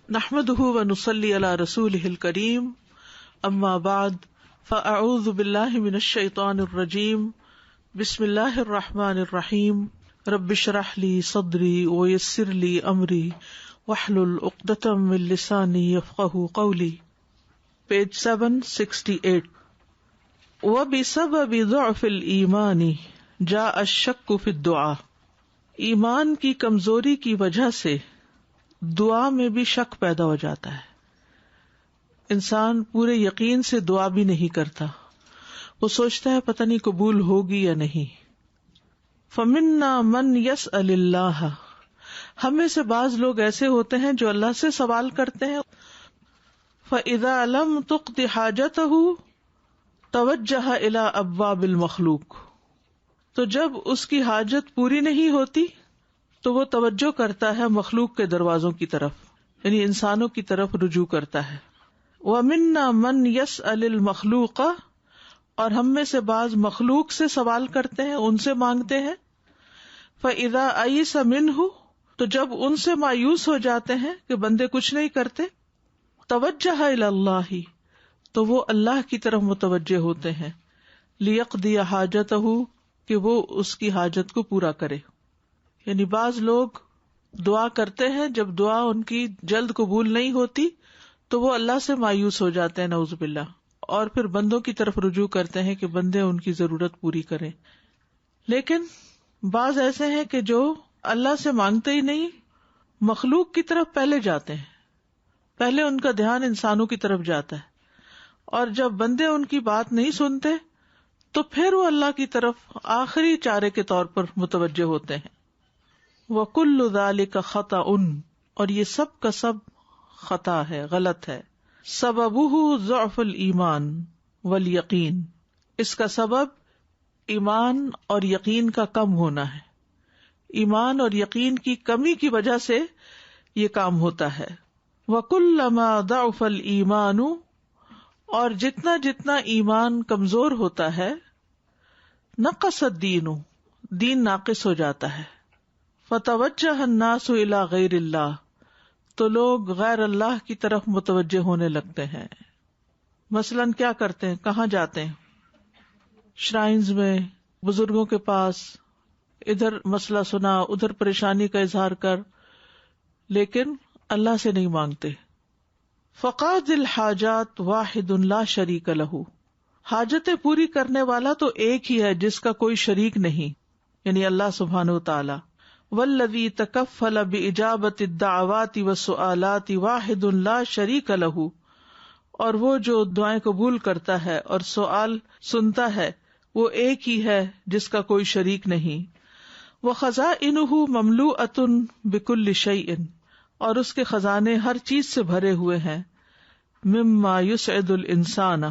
نحمده ونصلي على رسوله الكريم اما بعد فاعوذ بالله من الشيطان الرجيم بسم الله الرحمن الرحيم رب اشرح لي صدري ويسر لي امري واحلل عقدة من لساني يفقهوا قولي. Page 768. وبسبب ضعف الایمان جاء الشک فی الدعاء. ایمان کی کمزوری کی وجہ سے دعا میں بھی شک پیدا ہو جاتا ہے. انسان پورے یقین سے دعا بھی نہیں کرتا، وہ سوچتا ہے پتہ نہیں قبول ہوگی یا نہیں. فمنا من یسأل اللہ، ہمیں سے بعض لوگ ایسے ہوتے ہیں جو اللہ سے سوال کرتے ہیں. فإذا لم تقض حاجته توجہ الی ابواب المخلوق، تو جب اس کی حاجت پوری نہیں ہوتی تو وہ توجہ کرتا ہے مخلوق کے دروازوں کی طرف، یعنی انسانوں کی طرف رجوع کرتا ہے. وَمِنَّا مَنْ يَسْأَلِ الْمَخْلُوقَ، اور ہم میں سے بعض مخلوق سے سوال کرتے ہیں، ان سے مانگتے ہیں. فَإِذَا أَيِسَ مِنْهُ، تو جب ان سے مایوس ہو جاتے ہیں کہ بندے کچھ نہیں کرتے، توجہ إِلَى اللَّهِ، تو وہ اللہ کی طرف متوجہ ہوتے ہیں. لِيَقْضِيَ حَاجَتَهُ، کہ وہ اس کی حاجت کو پورا کرے. یعنی بعض لوگ دعا کرتے ہیں، جب دعا ان کی جلد قبول نہیں ہوتی تو وہ اللہ سے مایوس ہو جاتے ہیں نعوذ باللہ، اور پھر بندوں کی طرف رجوع کرتے ہیں کہ بندے ان کی ضرورت پوری کریں. لیکن بعض ایسے ہیں کہ جو اللہ سے مانگتے ہی نہیں، مخلوق کی طرف پہلے جاتے ہیں، پہلے ان کا دھیان انسانوں کی طرف جاتا ہے، اور جب بندے ان کی بات نہیں سنتے تو پھر وہ اللہ کی طرف آخری چارے کے طور پر متوجہ ہوتے ہیں. وَكُلُّ ذَلِكَ خَطَأٌ، اور یہ سب کا سب خطا ہے، غلط ہے. سببہ ضعف الایمان والیقین، اس کا سبب ایمان اور یقین کا کم ہونا ہے. ایمان اور یقین کی کمی کی وجہ سے یہ کام ہوتا ہے. وَكُلَّمَا ضَعُفَ الایمان، اور جتنا جتنا ایمان کمزور ہوتا ہے، نقص الدین، دین ناقص ہو جاتا ہے. فتوجہ الناس الی غیر اللہ، تو لوگ غیر اللہ کی طرف متوجہ ہونے لگتے ہیں. مثلاً کیا کرتے ہیں، کہاں جاتے ہیں؟ شرائنز میں، بزرگوں کے پاس، ادھر مسئلہ سنا، ادھر پریشانی کا اظہار کر، لیکن اللہ سے نہیں مانگتے. فقاضی الحاجات واحد لا شریک لہ، حاجتیں پوری کرنے والا تو ایک ہی ہے جس کا کوئی شریک نہیں، یعنی اللہ سبحانہ وتعالی. والذی تکفل باجابۃ الدعوات والسؤالات واحد لا شریک لہ، اور وہ جو دعائیں قبول کرتا ہے اور سوال سنتا ہے وہ ایک ہی ہے جس کا کوئی شریک نہیں. وخزائنہ مملوءۃ بکل شیء، اور اس کے خزانے ہر چیز سے بھرے ہوئے ہیں. مما یسعد الانسان،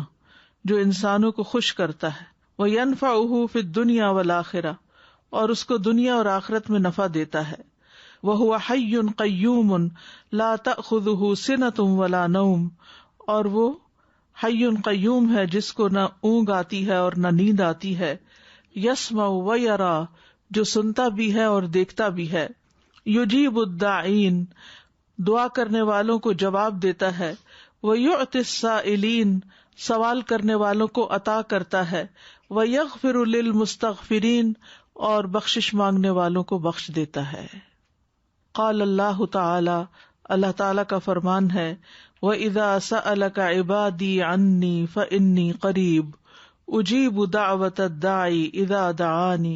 جو انسانوں کو خوش کرتا ہے. وینفعہ فی الدنیا والآخرہ، اور اس کو دنیا اور آخرت میں نفع دیتا ہے. وہو حی قیوم لا تأخذہ سنۃ ولا نوم، اور وہ حی قیوم ہے جس کو نہ اونگ آتی ہے اور نہ نیند آتی ہے. یسمع ویرا، جو سنتا بھی ہے اور دیکھتا بھی ہے. یجیب الداعین، دعا کرنے والوں کو جواب دیتا ہے. ویعطی السائلین، سوال کرنے والوں کو عطا کرتا ہے. ویغفر للمستغفرین، اور بخشش مانگنے والوں کو بخش دیتا ہے. قال اللہ تعالی، اللہ تعالی کا فرمان ہے، وَإِذَا سَأَلَكَ عِبَادِي عَنِّي فَإِنِّي قَرِيبٌ أُجِيبُ دَعْوَةَ الدَّاعِ إِذَا دَعَانِ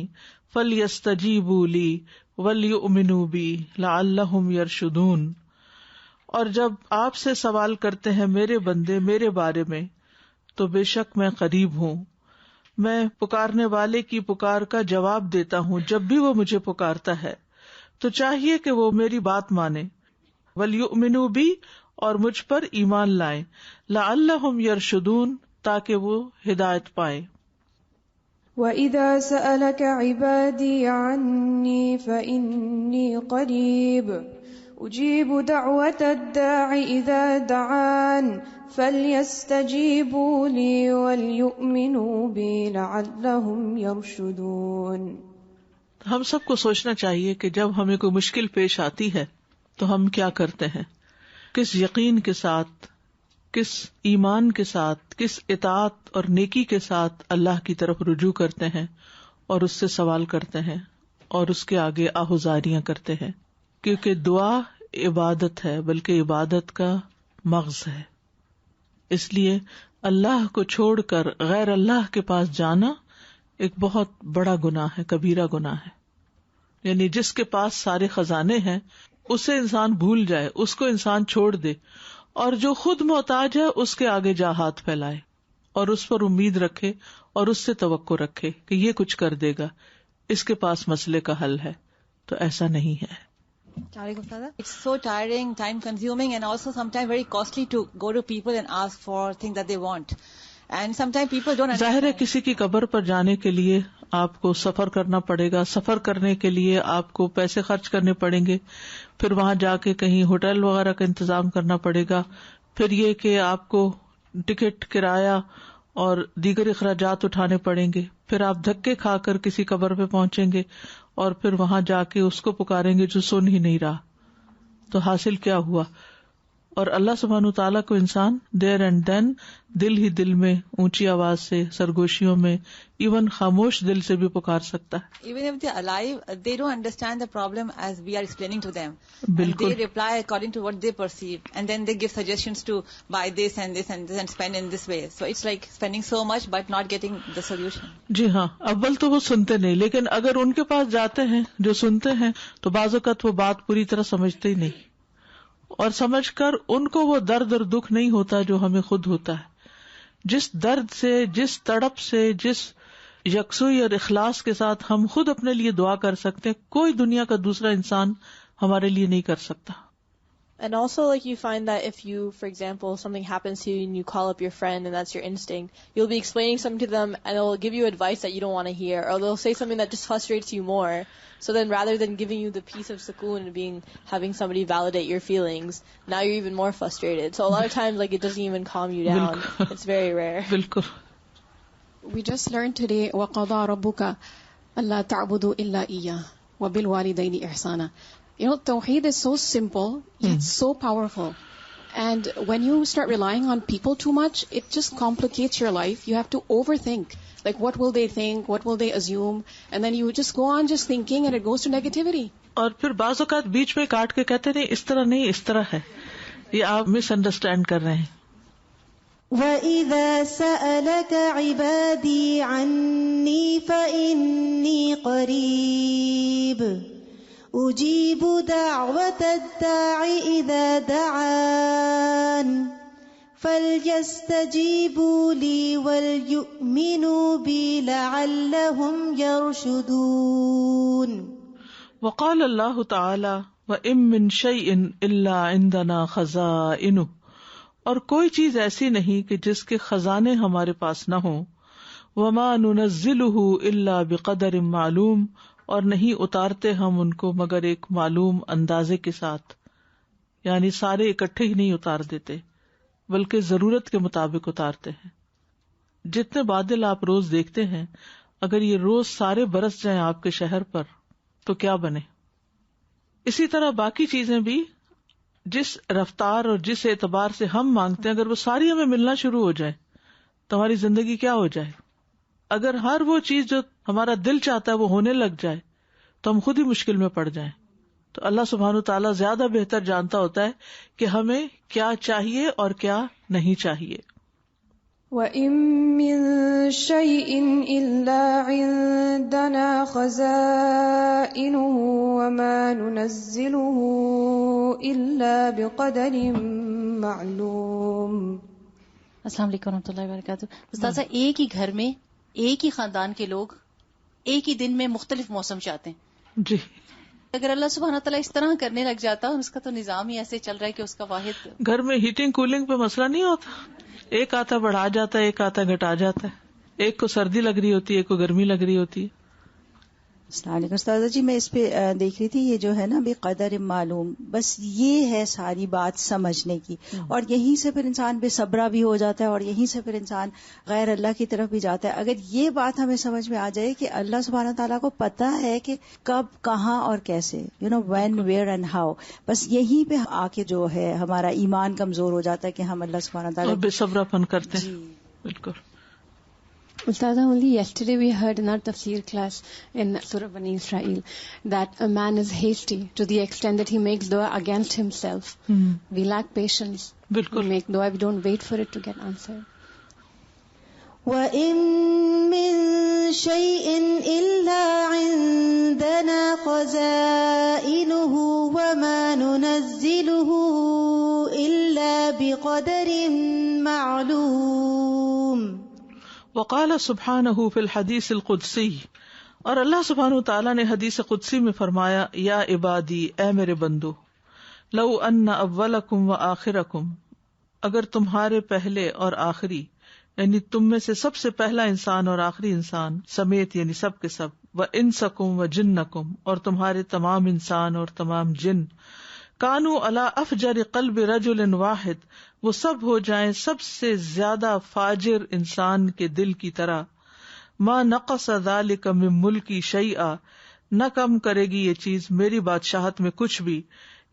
فَلْيَسْتَجِيبُوا لِي وَلْيُؤْمِنُوا بِي لَعَلَّهُمْ يَرْشُدُونَ. اور جب آپ سے سوال کرتے ہیں میرے بندے میرے بارے میں، تو بے شک میں قریب ہوں، میں پکارنے والے کی پکار کا جواب دیتا ہوں جب بھی وہ مجھے پکارتا ہے. تو چاہیے کہ وہ میری بات مانے. وَلْيُؤْمِنُوا بِي، اور مجھ پر ایمان لائیں. لَعَلَّهُمْ يَرْشُدُونَ، تاکہ وہ ہدایت پائیں. وَإِذَا سَأَلَكَ عِبَادِي عَنِّي فَإِنِّي قَرِيبٌ أُجِيبُ دَعْوَةَ الدَّاعِ إِذَا دَعَانِ فَلْيَسْتَجِيبُوا لِي وَلْيُؤْمِنُوا بِي لَعَلَّهُمْ يَرْشُدُونَ. ہم سب کو سوچنا چاہیے کہ جب ہمیں کوئی مشکل پیش آتی ہے تو ہم کیا کرتے ہیں. کس یقین کے ساتھ، کس ایمان کے ساتھ، کس اطاعت اور نیکی کے ساتھ اللہ کی طرف رجوع کرتے ہیں اور اس سے سوال کرتے ہیں اور اس کے آگے آہوزاریاں کرتے ہیں. کیونکہ دعا عبادت ہے، بلکہ عبادت کا مغز ہے. اس لیے اللہ کو چھوڑ کر غیر اللہ کے پاس جانا ایک بہت بڑا گناہ ہے، کبیرہ گناہ ہے. یعنی جس کے پاس سارے خزانے ہیں اسے انسان بھول جائے، اس کو انسان چھوڑ دے، اور جو خود محتاج ہے اس کے آگے جا ہاتھ پھیلائے اور اس پر امید رکھے اور اس سے توقع رکھے کہ یہ کچھ کر دے گا، اس کے پاس مسئلے کا حل ہے. تو ایسا نہیں ہے. It's so tiring, time consuming, and also sometimes very costly to go to people and ask for things that they want. And sometimes people don't understand. ظاہر ہے کسی کی قبر پر جانے کے لیے آپ کو سفر کرنا پڑے گا، سفر کرنے کے لیے آپ کو پیسے خرچ کرنے پڑیں گے، پھر وہاں جا کے کہیں ہوٹل وغیرہ کا انتظام کرنا پڑے گا، پھر یہ کہ آپ کو ٹکٹ، کرایہ اور دیگر اخراجات اٹھانے پڑیں گے، پھر آپ دھکے کھا کر کسی قبر پہ پہنچیں گے اور پھر وہاں جا کے اس کو پکاریں گے جو سن ہی نہیں رہا. تو حاصل کیا ہوا؟ اور اللہ سبحانہ تعالیٰ کو انسان دیر اینڈ دین دل ہی دل میں اونچی آواز سے، سرگوشیوں میں، ایون خاموش دل سے بھی پکار سکتا ہے. Even if they're alive, they don't understand the problem as we are explaining to them. بالکل. And they reply according to what they perceive, and then they give suggestions to buy this and this and this and spend in this way. So it's like spending so much but not getting the solution. جی ہاں، اول تو وہ سنتے نہیں، لیکن اگر ان کے پاس جاتے ہیں جو سنتے ہیں تو بعض اوقات وہ بات پوری طرح سمجھتے ہی نہیں، اور سمجھ کر ان کو وہ درد اور دکھ نہیں ہوتا جو ہمیں خود ہوتا ہے. جس درد سے، جس تڑپ سے، جس یکسوئی اور اخلاص کے ساتھ ہم خود اپنے لیے دعا کر سکتے ہیں، کوئی دنیا کا دوسرا انسان ہمارے لیے نہیں کر سکتا. And also, like, you find that if you, for example, something happens to you and you call up your friend and that's your instinct, you'll be explaining something to them and they'll give you advice that you don't want to hear, or they'll say something that just frustrates you more. So then rather than giving you the peace of sukoon and having somebody validate your feelings, now you're even more frustrated. So a lot of times, like, it doesn't even calm you down. It's very rare. بالکل. We just learned today, وَقَضَى رَبُّكَ أَلَّا تَعْبُدُوا إِلَّا إِيَّاهُ وَبِالْوَالِدَيْنِ إِحْسَانًا. You know, Tawheed is so simple, yet so powerful. And when you start relying on people too much, it just complicates your life. You have to overthink. Like, what will they think? What will they assume? And then you just go on just thinking and it goes to negativity. اور پھر بعض اوقات بیچ میں کاٹ کے کہتے نہیں، اس طرح نہیں، اس طرح ہے. یہ آپ مس انڈرسٹینڈ کر رہے ہیں. وَإِذَا سَأَلَكَ عِبَادِي عَنِّي فَإِنِّي قَرِيبٌ أُجِيبُ دَعْوَةَ الدَّاعِ إِذَا دَعَانِ فَلْيَسْتَجِيبُوا لِي وَلْيُؤْمِنُوا بِي لَعَلَّهُمْ يَرْشُدُونَ. وقال اللہ تعالی وَإِن مِّن شَيْءٍ إِلَّا عِندَنَا خَزَائِنُهُ. اور کوئی چیز ایسی نہیں کہ جس کے خزانے ہمارے پاس نہ ہوں. وَمَا نُنَزِّلُهُ إِلَّا بِقَدَرٍ معلوم. اور نہیں اتارتے ہم ان کو مگر ایک معلوم اندازے کے ساتھ. یعنی سارے اکٹھے ہی نہیں اتار دیتے بلکہ ضرورت کے مطابق اتارتے ہیں. جتنے بادل آپ روز دیکھتے ہیں، اگر یہ روز سارے برس جائیں آپ کے شہر پر تو کیا بنے. اسی طرح باقی چیزیں بھی جس رفتار اور جس اعتبار سے ہم مانگتے ہیں، اگر وہ ساری ہمیں ملنا شروع ہو جائے تو ہماری زندگی کیا ہو جائے. اگر ہر وہ چیز جو ہمارا دل چاہتا ہے وہ ہونے لگ جائے تو ہم خود ہی مشکل میں پڑ جائیں. تو اللہ سبحانہ تعالیٰ زیادہ بہتر جانتا ہوتا ہے کہ ہمیں کیا چاہیے اور کیا نہیں چاہیے. وَإِن مِّن شَيْءٍ إِلَّا عِندَنَا خَزَائِنُهُ وَمَا نُنَزِّلُهُ إِلَّا بِقَدَرٍ مَّعْلُومٍ. السلام علیکم ورحمۃ اللہ وبرکاتہ. استاذہ، ایک ہی گھر میں ایک ہی خاندان کے لوگ ایک ہی دن میں مختلف موسم چاہتے ہیں. جی، اگر اللہ سبحانہ تعالیٰ اس طرح کرنے لگ جاتا، اس کا تو نظام ہی ایسے چل رہا ہے کہ اس کا واحد گھر میں ہیٹنگ کولنگ پہ مسئلہ نہیں ہوتا. ایک آتا بڑھا جاتا ہے، ایک آتا گھٹا جاتا ہے. ایک کو سردی لگ رہی ہوتی ہے، ایک کو گرمی لگ رہی ہوتی ہے. السلام علیکم استاذہ جی، میں اس پہ دیکھ رہی تھی، یہ جو ہے نا بے قدر معلوم، بس یہ ہے ساری بات سمجھنے کی، اور یہیں سے پھر انسان بے صبرا بھی ہو جاتا ہے، اور یہیں سے پھر انسان غیر اللہ کی طرف بھی جاتا ہے. اگر یہ بات ہمیں سمجھ میں آ جائے کہ اللہ سبحانہ تعالیٰ کو پتہ ہے کہ کب کہاں اور کیسے، وین ویئر اینڈ ہاؤ، بس یہیں پہ آ کے جو ہے ہمارا ایمان کمزور ہو جاتا ہے کہ ہم اللہ سبحانہ تعالیٰ بے صبرا پن کرتے ہیں. بالکل. Ustaza, only yesterday we heard in our tafsir class in Surah Bani Israel that a man is hasty to the extent that he makes dua against himself. We lack patience. We make dua, we don't wait for it to get answered. وَإِن مِّن شَيْءٍ إِلَّا عِندَنَا خَزَائِنُهُ وَمَا نُنَزِّلُهُ إِلَّا بِقَدَرٍ مَّعْلُومٍ. وقال سبحانہ فی الحدیث القدسی، اور اللہ سبحانہ تعالیٰ نے حدیث قدسی میں فرمایا، یا عبادی، اے میرے بندو، لو ان اولکم و آخرکم، اگر تمہارے پہلے اور آخری، یعنی تم میں سے سب سے پہلا انسان اور آخری انسان سمیت، یعنی سب کے سب، و انسکم و جنکم، اور تمہارے تمام انسان اور تمام جن، کانوا علی افجر قلب رجل واحد، وہ سب ہو جائیں سب سے زیادہ فاجر انسان کے دل کی طرح، ما نقص ذلک من ملکی شیئا، نہ کم کرے گی یہ چیز میری بادشاہت میں کچھ بھی.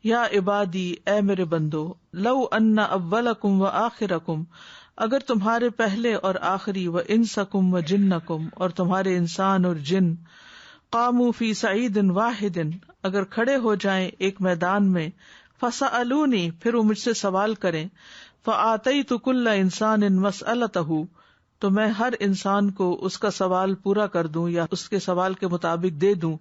یا عبادی، اے میرے بندو، لو ان اولکم و آخرکم، اگر تمہارے پہلے اور آخری، و انسکم و جنکم، اور تمہارے انسان اور جن، قاموا فی صعید واحد، اگر کھڑے ہو جائیں ایک میدان میں، فسألونی، پھر وہ مجھ سے سوال کریں، فآتیت کل انسان مسألتہ، تو میں ہر انسان کو اس کا سوال پورا کر دوں یا اس کے سوال کے مطابق دے دوں،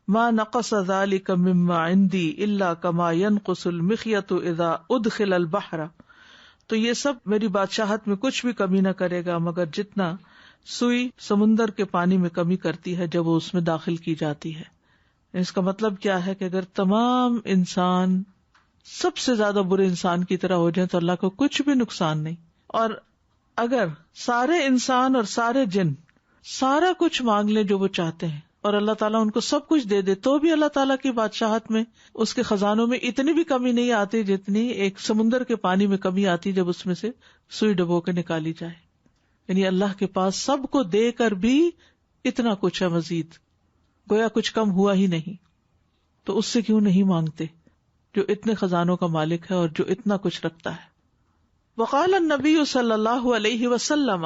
ما نقص ذلک مما عندی الا کما ينقص المخیط اذا ادخل البحر، تو یہ سب میری بادشاہت میں کچھ بھی کمی نہ کرے گا مگر جتنا سوئی سمندر کے پانی میں کمی کرتی ہے جب وہ اس میں داخل کی جاتی ہے. اس کا مطلب کیا ہے کہ اگر تمام انسان سب سے زیادہ برے انسان کی طرح ہو جائیں تو اللہ کو کچھ بھی نقصان نہیں، اور اگر سارے انسان اور سارے جن سارا کچھ مانگ لیں جو وہ چاہتے ہیں اور اللہ تعالیٰ ان کو سب کچھ دے دے، تو بھی اللہ تعالیٰ کی بادشاہت میں اس کے خزانوں میں اتنی بھی کمی نہیں آتی جتنی ایک سمندر کے پانی میں کمی آتی جب اس میں سے سوئی ڈبو کے نکالی جائے. یعنی اللہ کے پاس سب کو دے کر بھی اتنا کچھ ہے مزید، گویا کچھ کم ہوا ہی نہیں. تو اس سے کیوں نہیں مانگتے جو اتنے خزانوں کا مالک ہے اور جو اتنا کچھ رکھتا ہے. وقال النبی صلی اللہ علیہ وسلم،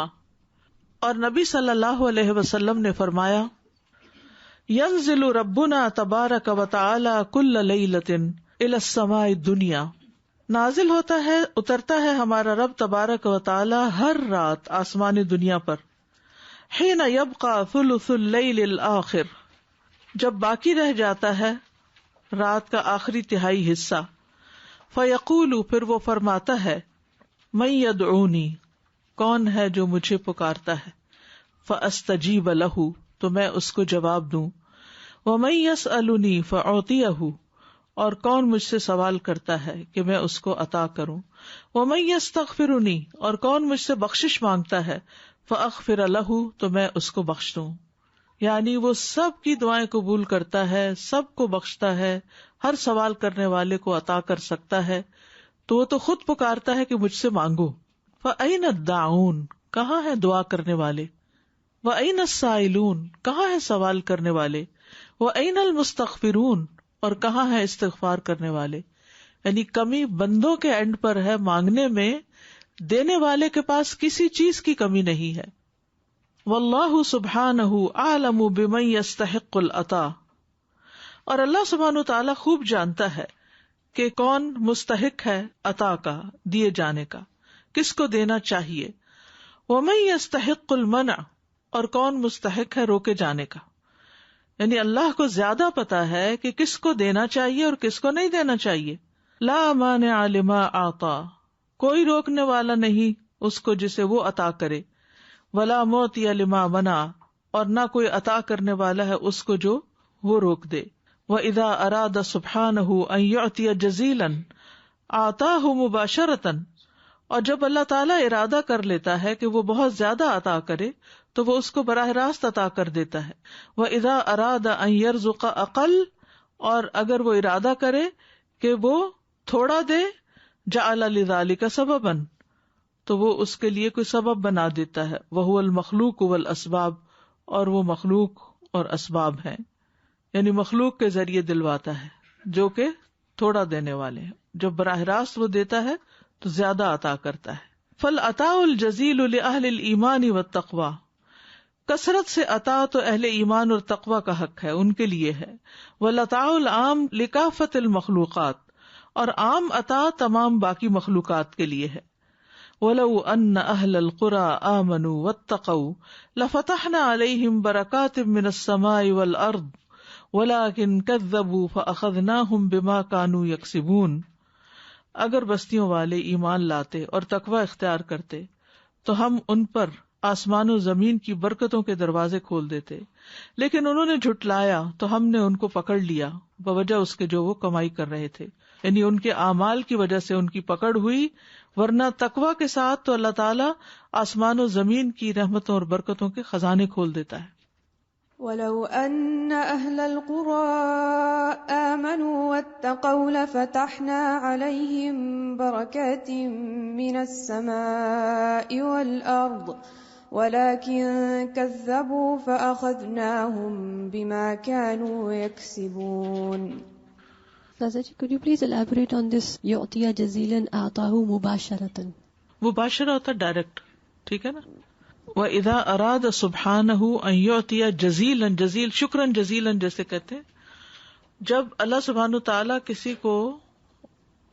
اور نبی صلی اللہ علیہ وسلم نے فرمایا، ينزل ربنا تبارک و تعالی کل لیلۃ الی السماء الدنیا، نازل ہوتا ہے، اترتا ہے ہمارا رب تبارک و تعالی ہر رات آسمان دنیا پر، حین یبقى ثلث اللیل الآخر، جب باقی رہ جاتا ہے رات کا آخری تہائی حصہ، فیقول، پھر وہ فرماتا ہے، من یدعونی، کون ہے جو مجھے پکارتا ہے، فاستجیب لہ، تو میں اس کو جواب دوں، ومن یسألنی فاعطیہ، اور کون مجھ سے سوال کرتا ہے کہ میں اس کو عطا کروں، ومن یستغفرنی، اور کون مجھ سے بخشش مانگتا ہے، فاغفر لہ، تو میں اس کو بخش دوں. یعنی وہ سب کی دعائیں قبول کرتا ہے، سب کو بخشتا ہے، ہر سوال کرنے والے کو عطا کر سکتا ہے، تو وہ تو خود پکارتا ہے کہ مجھ سے مانگو. فأین الداعون، کہاں ہے دعا کرنے والے، وأین السائلون، کہاں ہے سوال کرنے والے، وأین المستغفرون، اور کہاں ہے استغفار کرنے والے. یعنی کمی بندوں کے اینڈ پر ہے، مانگنے میں دینے والے کے پاس کسی چیز کی کمی نہیں ہے. واللہ سبحانہ اعلم بمن یستحق العطا، اور اللہ سبحانہ تعالیٰ خوب جانتا ہے کہ کون مستحق ہے عطا کا، دیے جانے کا، کس کو دینا چاہیے. ومن یستحق المنع، اور کون مستحق ہے روکے جانے کا. یعنی اللہ کو زیادہ پتا ہے کہ کس کو دینا چاہیے اور کس کو نہیں دینا چاہیے. لا مانع لما اعطا، کوئی روکنے والا نہیں اس کو جسے وہ عطا کرے. ولا معطی لما منع، اور نہ کوئی عطا کرنے والا ہے اس کو جو وہ روک دے. وَإِذَا أَرَادَ سُبْحَانَهُ أَن يُعْطِيَ جَزِيلًا أَعْطَاهُ مُبَاشَرَةً، اور جب اللہ تعالیٰ ارادہ کر لیتا ہے کہ وہ بہت زیادہ عطا کرے تو وہ اس کو براہ راست عطا کر دیتا ہے. وَإِذَا أَرَادَ أَن يَرْزُقَ أَقَلَّ، اور اگر وہ ارادہ کرے کہ وہ تھوڑا دے، جعل لذالک سببا، تو وہ اس کے لیے کوئی سبب بنا دیتا ہے. وہو المخلوق والاسباب، اور وہ مخلوق اور اسباب ہیں، یعنی مخلوق کے ذریعے دلواتا ہے جو کہ تھوڑا دینے والے ہیں. جب براہ راست وہ دیتا ہے تو زیادہ عطا کرتا ہے. فالعطاء الجزیل لأہل الایمان والتقوی، کثرت سے عطا تو اہل ایمان اور تقوی کا حق ہے، ان کے لیے ہے. والعطاء العام لکافۃ المخلوقات، اور عام عطا تمام باقی مخلوقات کے لیے ہے. وَلَوْ أَنَّ أَهْلَ الْقُرَىٰ آمَنُوا وَاتَّقَوْا لَفَتَحْنَا عَلَيْهِمْ بَرَكَاتٍ مِّنَ السَّمَاءِ وَالْأَرْضِ وَلَٰكِن كَذَّبُوا فَأَخَذْنَاهُمْ بِمَا كَانُوا يَكْسِبُونَ. اگر بستیوں والے ایمان لاتے اور تقوی اختیار کرتے تو ہم ان پر آسمان و زمین کی برکتوں کے دروازے کھول دیتے، لیکن انہوں نے جھٹلایا تو ہم نے ان کو پکڑ لیا بوجہ اس کے جو وہ کمائی کر رہے تھے. یعنی ان کے اعمال کی وجہ سے ان کی پکڑ ہوئی، ورنہ تقوی کے ساتھ تو اللہ تعالیٰ آسمان و زمین کی رحمتوں اور برکتوں کے خزانے کھول دیتا ہے. وَلَوْ أَنَّ أَهْلَ الْقُرَىٰ آمَنُوا وَاتَّقَوْا لَفَتَحْنَا عَلَيْهِمْ بَرَكَاتٍ مِّنَ السَّمَاءِ وَالْأَرْضِ وَلَٰكِن كَذَّبُوا فَأَخَذْنَاهُمْ بِمَا كَانُوا يَكْسِبُونَ. Saza ji, could you please elaborate on this يُعْطِيَ جَزِيلًا أَعْطَاهُ مُبَاشَرَةً؟ مباشرہ ہوتا ہے ڈائریکٹ، ٹھیک ہے نا. وَإِذَا أَرَادَ سُبْحَانَهُ أَن يُعْطِيَ جَزِيلًا، جزیل شکراً جزیلاً جیسے کہتے ہیں، جب اللہ سبحانہ تعالیٰ کسی کو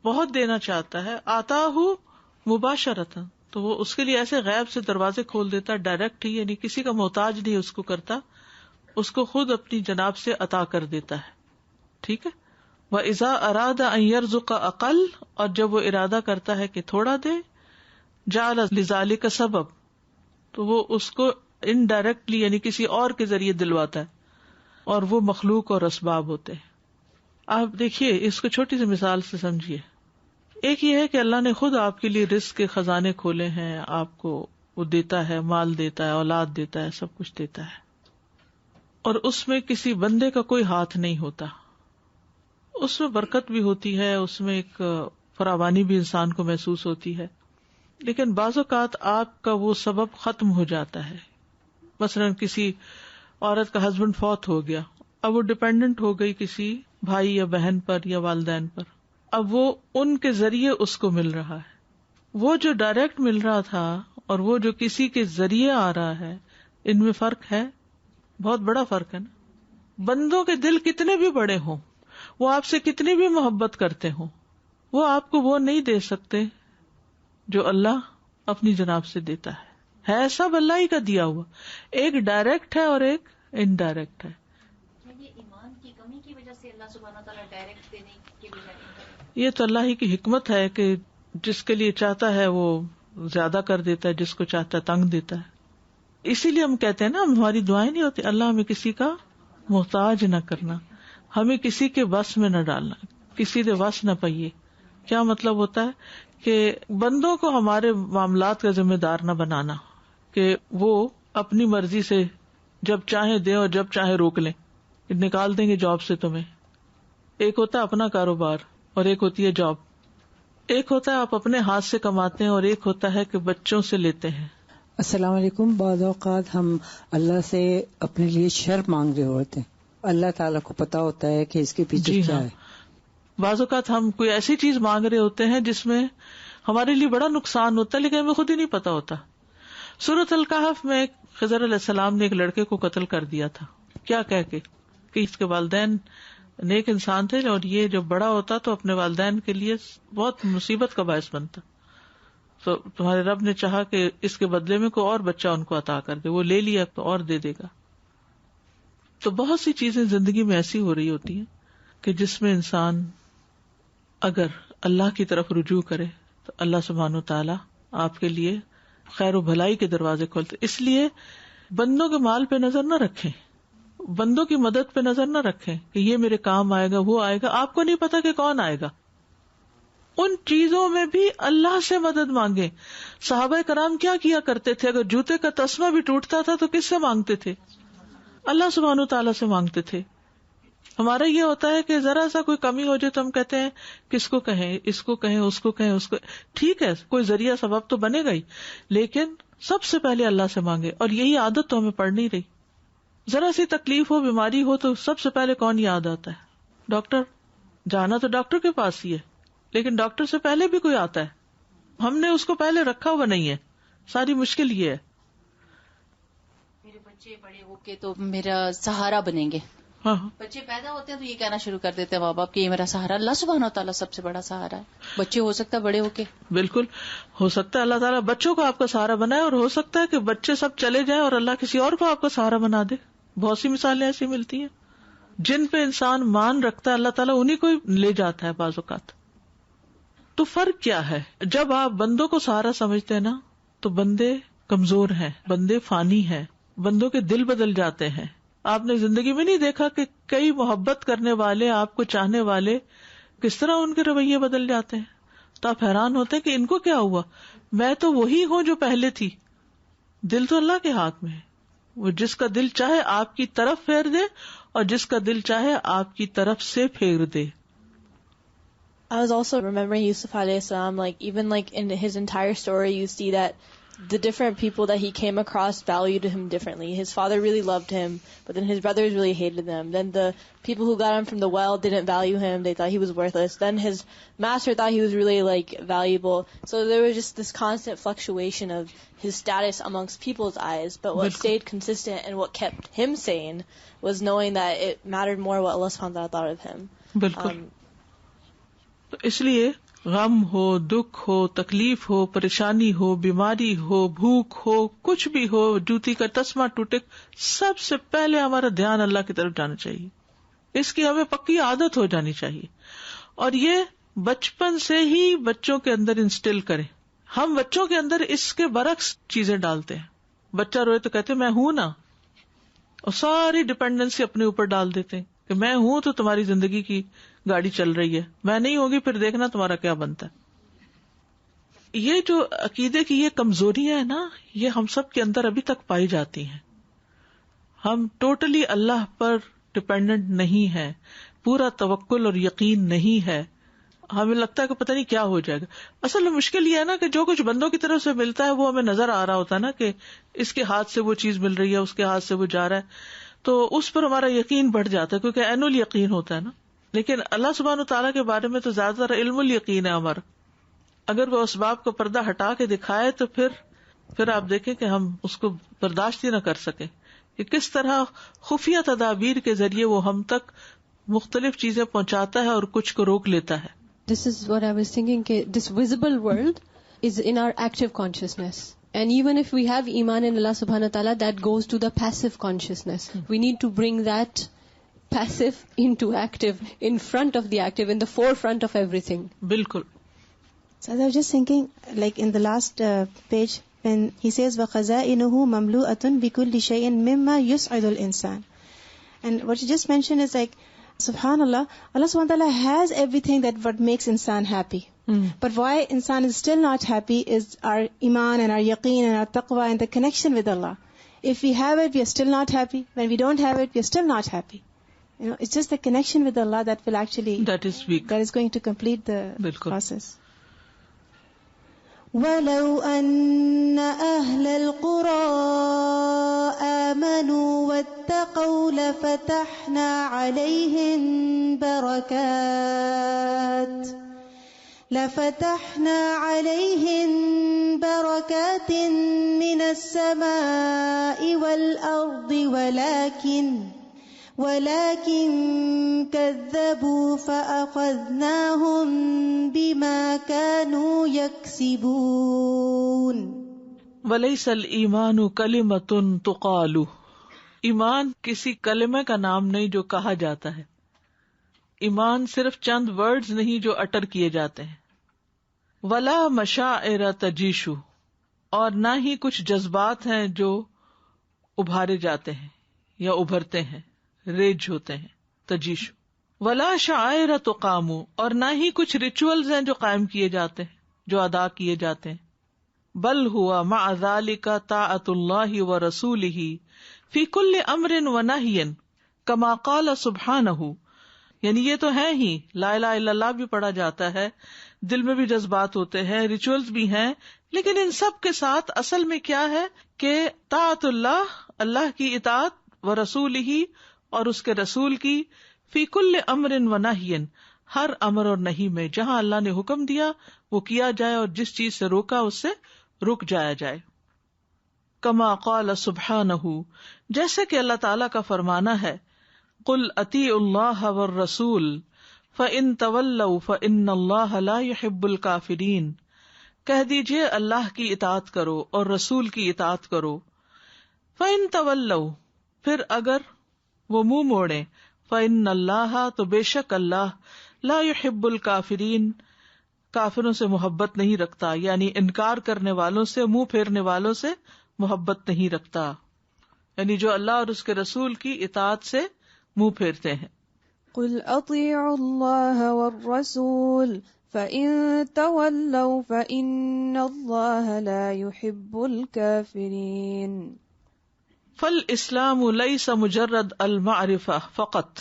بہت دینا چاہتا ہے، آتاہ مباشرۃ، تو وہ اس کے لیے ایسے غیب سے دروازے کھول دیتا ہے، ڈائریکٹ ہی، یعنی کسی کا محتاج نہیں اس کو کرتا، اس کو خود اپنی جناب سے عطا کر دیتا ہے. ٹھیک ہے. وَإِذَا أَرَادَ أَن يَرْزُقَ أَقَلَّ، اور جب وہ ارادہ کرتا ہے کہ تھوڑا دے، جعل لذالک سبب، تو وہ اس کو انڈائریکٹلی یعنی کسی اور کے ذریعے دلواتا ہے، اور وہ مخلوق اور اسباب ہوتے ہیں. آپ دیکھیے اس کو چھوٹی سی مثال سے سمجھیے. ایک یہ ہے کہ اللہ نے خود آپ کے لیے رزق کے خزانے کھولے ہیں، آپ کو وہ دیتا ہے، مال دیتا ہے، اولاد دیتا ہے، سب کچھ دیتا ہے، اور اس میں کسی بندے کا کوئی ہاتھ نہیں ہوتا. اس میں برکت بھی ہوتی ہے، اس میں ایک فراوانی بھی انسان کو محسوس ہوتی ہے، لیکن بعض اوقات آپ کا وہ سبب ختم ہو جاتا ہے. مثلاً کسی عورت کا ہسبینڈ فوت ہو گیا، اب وہ ڈپینڈنٹ ہو گئی کسی بھائی یا بہن پر یا والدین پر، اب وہ ان کے ذریعے اس کو مل رہا ہے. وہ جو ڈائریکٹ مل رہا تھا اور وہ جو کسی کے ذریعے آ رہا ہے، ان میں فرق ہے، بہت بڑا فرق ہے نا. بندوں کے دل کتنے بھی بڑے ہوں، وہ آپ سے کتنی بھی محبت کرتے ہوں، وہ آپ کو وہ نہیں دے سکتے جو اللہ اپنی جناب سے دیتا ہے سب اللہ ہی کا دیا ہوا. ایک ڈائریکٹ ہے اور ایک انڈائریکٹ ہے. یہ ایمان کی کمی کی وجہ سے اللہ سبحانہ تعالیٰ ڈائریکٹ دینے کی بجائے یہ تو اللہ ہی کی حکمت ہے کہ جس کے لیے چاہتا ہے وہ زیادہ کر دیتا ہے، جس کو چاہتا ہے تنگ دیتا ہے. اسی لیے ہم کہتے ہیں نا، ہماری دعائیں نہیں ہوتی اللہ ہمیں کسی کا محتاج نہ کرنا، ہمیں کسی کے بس میں نہ ڈالنا، کسی دے وس نہ پئیے. کیا مطلب ہوتا ہے کہ بندوں کو ہمارے معاملات کا ذمہ دار نہ بنانا کہ وہ اپنی مرضی سے جب چاہیں دیں اور جب چاہیں روک لیں، نکال دیں گے جاب سے تمہیں. ایک ہوتا ہے اپنا کاروبار اور ایک ہوتی ہے جاب. ایک ہوتا ہے آپ اپنے ہاتھ سے کماتے ہیں اور ایک ہوتا ہے کہ بچوں سے لیتے ہیں. السلام علیکم. بعض اوقات ہم اللہ سے اپنے لیے شر مانگ رہے ہوتے ہیں، اللہ تعالیٰ کو پتا ہوتا ہے کہ اس کے پیچھے کیا ہے. بعض اوقات ہم کوئی ایسی چیز مانگ رہے ہوتے ہیں جس میں ہمارے لیے بڑا نقصان ہوتا ہے لیکن ہمیں خود ہی نہیں پتا ہوتا. سورۃ الکہف میں خضر علیہ السلام نے ایک لڑکے کو قتل کر دیا تھا، کیا کہہ کے کہ اس کے والدین نیک انسان تھے اور یہ جب بڑا ہوتا تو اپنے والدین کے لیے بہت مصیبت کا باعث بنتا، تو تمہارے رب نے چاہا کہ اس کے بدلے میں کوئی اور بچہ ان کو عطا کر دے، وہ لے لیا تو اور دے دے گا. تو بہت سی چیزیں زندگی میں ایسی ہو رہی ہوتی ہیں کہ جس میں انسان اگر اللہ کی طرف رجوع کرے تو اللہ سبحانہ وتعالی آپ کے لیے خیر و بھلائی کے دروازے کھولتے. اس لیے بندوں کے مال پہ نظر نہ رکھیں، بندوں کی مدد پہ نظر نہ رکھیں کہ یہ میرے کام آئے گا، وہ آئے گا. آپ کو نہیں پتا کہ کون آئے گا. ان چیزوں میں بھی اللہ سے مدد مانگے. صحابہ کرام کیا کیا کرتے تھے؟ اگر جوتے کا تسمہ بھی ٹوٹتا تھا تو کس سے مانگتے تھے؟ اللہ سبحانہ تعالیٰ سے مانگتے تھے. ہمارا یہ ہوتا ہے کہ ذرا سا کوئی کمی ہو جائے تو ہم کہتے ہیں کس کو کہیں، اس کو کہیں، اس کو کہیں، اس کو. ٹھیک ہے، کوئی ذریعہ سبب تو بنے گا ہی، لیکن سب سے پہلے اللہ سے مانگے. اور یہی عادت تو ہمیں پڑ نہیں رہی. ذرا سی تکلیف ہو، بیماری ہو تو سب سے پہلے کون یاد آتا ہے؟ ڈاکٹر. جانا تو ڈاکٹر کے پاس ہی ہے، لیکن ڈاکٹر سے پہلے بھی کوئی آتا ہے، ہم نے اس کو پہلے رکھا ہوا نہیں ہے. ساری مشکل یہ ہے. میرے بچے بڑے ہو کے تو میرا سہارا بنیں گے. ہاں، بچے پیدا ہوتے ہیں تو یہ کہنا شروع کر دیتے ہیں ماں باپ کہ یہ میرا سہارا. اللہ سبحانہ تعالیٰ سب سے بڑا سہارا ہے. بچے ہو سکتا ہے بڑے ہو کے، بالکل ہو سکتا ہے اللہ تعالیٰ بچوں کو آپ کا سہارا بنائے، اور ہو سکتا ہے کہ بچے سب چلے جائیں اور اللہ کسی اور کو آپ کا سہارا بنا دے. بہت سی مثالیں ایسی ملتی ہیں. جن پہ انسان مان رکھتا ہے اللہ تعالیٰ انہیں کو لے جاتا ہے بعض اوقات. تو فرق کیا ہے؟ جب آپ بندوں کو سہارا سمجھتے ہیں نا تو بندے کمزور ہیں، بندے فانی ہیں، بندوں کے دل بدل جاتے ہیں. آپ نے زندگی میں نہیں دیکھا کہ کئی محبت کرنے والے، آپ کو چاہنے والے، کس طرح ان کے رویے بدل جاتے ہیں؟ تو آپ حیران ہوتے ہیں کہ ان کو کیا ہوا. میں تو وہی ہوں جو پہلے تھی. دل تو اللہ کے ہاتھ میں ہے. وہ جس کا دل چاہے آپ کی طرف پھیر دے اور جس کا دل چاہے آپ کی طرف سے پھیر دے. I was also remembering Yusuf alayhi salam, even in his entire story, you see that the different people that he came across valued him differently. His father really loved him, but then his brothers really hated him. Then the people who got him from the well didn't value him. They thought he was worthless. Then his master thought he was really valuable. So there was just this constant fluctuation of his status amongst people's eyes. But what stayed consistent and what kept him sane was knowing that it mattered more what Allah subhanahu wa ta'ala thought of him. بالکل. تو اس لیے غم ہو، دکھ ہو، تکلیف ہو، پریشانی ہو، بیماری ہو، بھوک ہو، کچھ بھی ہو، جوتی کا تسمہ ٹوٹے، سب سے پہلے ہمارا دھیان اللہ کی طرف جانا چاہیے. اس کی ہمیں پکی عادت ہو جانی چاہیے، اور یہ بچپن سے ہی بچوں کے اندر انسٹل کریں. ہم بچوں کے اندر اس کے برعکس چیزیں ڈالتے ہیں. بچہ روئے تو کہتے میں ہوں نا، اور ساری ڈپینڈنسی اپنے اوپر ڈال دیتے ہیں کہ میں ہوں تو تمہاری زندگی کی گاڑی چل رہی ہے، میں نہیں ہوگی پھر دیکھنا تمہارا کیا بنتا ہے. یہ جو عقیدے کی یہ کمزوریاں ہیں نا، یہ ہم سب کے اندر ابھی تک پائی جاتی ہیں. ہم ٹوٹلی اللہ پر ڈپینڈنٹ نہیں ہیں، پورا توکل اور یقین نہیں ہے. ہمیں لگتا ہے کہ پتہ نہیں کیا ہو جائے گا. اصل میں مشکل یہ ہے نا کہ جو کچھ بندوں کی طرف سے ملتا ہے وہ ہمیں نظر آ رہا ہوتا ہے نا کہ اس کے ہاتھ سے وہ چیز مل رہی ہے، اس کے ہاتھ سے وہ جا رہا ہے، تو اس پر ہمارا یقین بڑھ جاتا ہے کیونکہ عین الیقین ہوتا ہے نا. لیکن اللہ سبحانہ تعالیٰ کے بارے میں تو زیادہ تر علم الیقین ہے ہمارا. اگر وہ اسباب کا پردہ ہٹا کے دکھائے تو پھر آپ دیکھیں کہ ہم اس کو برداشت ہی نہ کر سکیں کہ کس طرح خفیہ تدابیر کے ذریعے وہ ہم تک مختلف چیزیں پہنچاتا ہے اور کچھ کو روک لیتا ہے. This is what I was thinking, this visible world is in our active consciousness. And even if we have iman in Allah subhanahu wa ta'ala, that goes to the passive consciousness. We need to bring that passive into active, in front of the active, in the forefront of everything. Bilkul. So I was just thinking, in the last page, when he says, وَخَزَائِنُهُ مَمْلُؤَةٌ بِكُلِّ شَيْءٍ مِمَّا يُسْعِدُ الْإِنسَانِ. And what you just mentioned is subhanallah, Allah subhanahu wa ta'ala has everything that what makes insan happy. But why insan is still not happy is our iman and our yaqeen and our taqwa and the connection with Allah. If we have it, we are still not happy. When we don't have it, we are still not happy. It's just the connection with Allah that will actually, that is weak. That is going to complete the process. وَلَوْ أَنَّ أَهْلَ الْقُرَىٰ آمَنُوا وَاتَّقَوْا لَفَتَحْنَا عَلَيْهِمْ بَرَكَاتٍ مِّنَ السَّمَاءِ وَالْأَرْضِ وَلَكِنْ كَذَّبُوا فَأَخَذْنَاهُمْ بِمَا كَانُوا يَكْسِبُونَ. وَلَيْسَ الْإِيمَانُ كَلِمَةٌ تُقَالُ. ایمان کسی کلمے کا نام نہیں جو کہا جاتا ہے. ایمان صرف چند ورڈز نہیں جو اٹر کیے جاتے ہیں. وَلَا مَشَاعِرَ تَجِیشُ. اور نہ ہی کچھ جذبات ہیں جو ابھارے جاتے ہیں یا ابھرتے ہیں، ریج ہوتے ہیں. تجیش ولا شعائر تقام، اور نہ ہی کچھ ریچولز ہیں جو قائم کیے جاتے ہیں، جو ادا کیے جاتے ہیں. بل ہوا مع ذلك طاعت اللہ ورسولہ فی کل امر ونہی کما قال سبحانہ. یعنی یہ تو ہے ہی، لا الہ الا اللہ بھی پڑھا جاتا ہے، دل میں بھی جذبات ہوتے ہیں، ریچولز بھی ہیں، لیکن ان سب کے ساتھ اصل میں کیا ہے کہ طاعت اللہ، اللہ کی اطاعت، ورسولہ، اور اس کے رسول کی، فی کل امر ونہی، ہر امر اور نہی میں، جہاں اللہ نے حکم دیا وہ کیا جائے اور جس چیز سے روکا اس سے رک جایا جائے. کما قال سبحانہ، جیسے کہ اللہ تعالیٰ کا فرمانا ہے، قل اطیعوا اللہ والرسول فإن تولوا فإن اللہ لا يحب الکافرین. کہہ دیجئے اللہ کی اطاعت کرو اور رسول کی اطاعت کرو. فإن تولوا، پھر اگر وہ منہ موڑے، فإن اللہ، تو بے شک اللہ، لا يحب الکافرین، کافروں سے محبت نہیں رکھتا، یعنی انکار کرنے والوں سے، منہ پھیرنے والوں سے محبت نہیں رکھتا، یعنی جو اللہ اور اس کے رسول کی اطاعت سے منہ پھیرتے ہیں. قل اطیعوا اللہ والرسول فإن تولوا فإن اللہ لا يحب الکافرین. فالاسلام لیس مجرد المعرفہ فقط،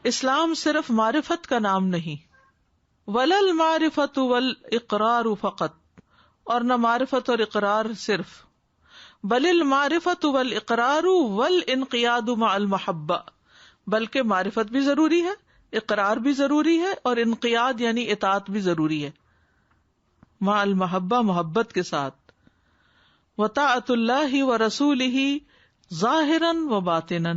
اسلام صرف معرفت کا نام نہیں. ولا المعرفۃ والاقرار فقط، اور نہ معرفت اور اقرار صرف. بل المعرفۃ والاقرار والانقیاد مع المحبہ، بلکہ معرفت بھی ضروری ہے، اقرار بھی ضروری ہے، اور انقیاد یعنی اطاعت بھی ضروری ہے، مع المحبہ، محبت کے ساتھ. وطاعت اللہ ورسولہ ظاہرا وباطنا،